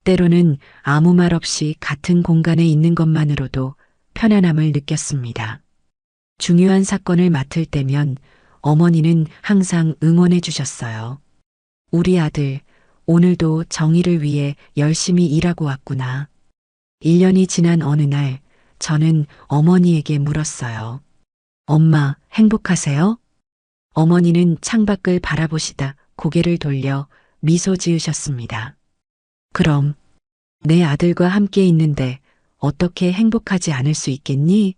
때로는 아무 말 없이 같은 공간에 있는 것만으로도 편안함을 느꼈습니다. 중요한 사건을 맡을 때면 어머니는 항상 응원해 주셨어요. 우리 아들, 오늘도 정의를 위해 열심히 일하고 왔구나. 1년이 지난 어느 날 저는 어머니에게 물었어요. 엄마, 행복하세요? 어머니는 창밖을 바라보시다 고개를 돌려 미소 지으셨습니다. 그럼 내 아들과 함께 있는데 어떻게 행복하지 않을 수 있겠니?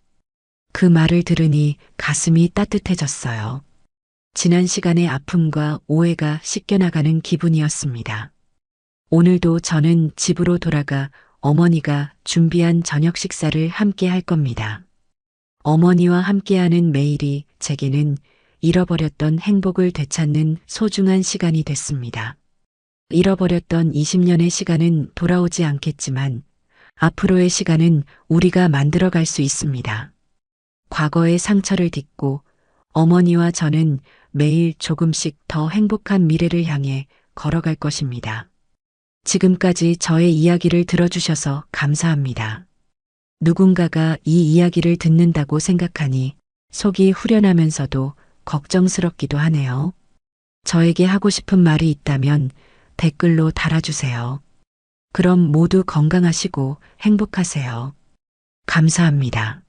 그 말을 들으니 가슴이 따뜻해졌어요. 지난 시간의 아픔과 오해가 씻겨나가는 기분이었습니다. 오늘도 저는 집으로 돌아가 어머니가 준비한 저녁 식사를 함께 할 겁니다. 어머니와 함께하는 매일이 제게는 잃어버렸던 행복을 되찾는 소중한 시간이 됐습니다. 잃어버렸던 20년의 시간은 돌아오지 않겠지만 앞으로의 시간은 우리가 만들어갈 수 있습니다. 과거의 상처를 딛고 어머니와 저는 매일 조금씩 더 행복한 미래를 향해 걸어갈 것입니다. 지금까지 저의 이야기를 들어주셔서 감사합니다. 누군가가 이 이야기를 듣는다고 생각하니 속이 후련하면서도 걱정스럽기도 하네요. 저에게 하고 싶은 말이 있다면 댓글로 달아주세요. 그럼 모두 건강하시고 행복하세요. 감사합니다.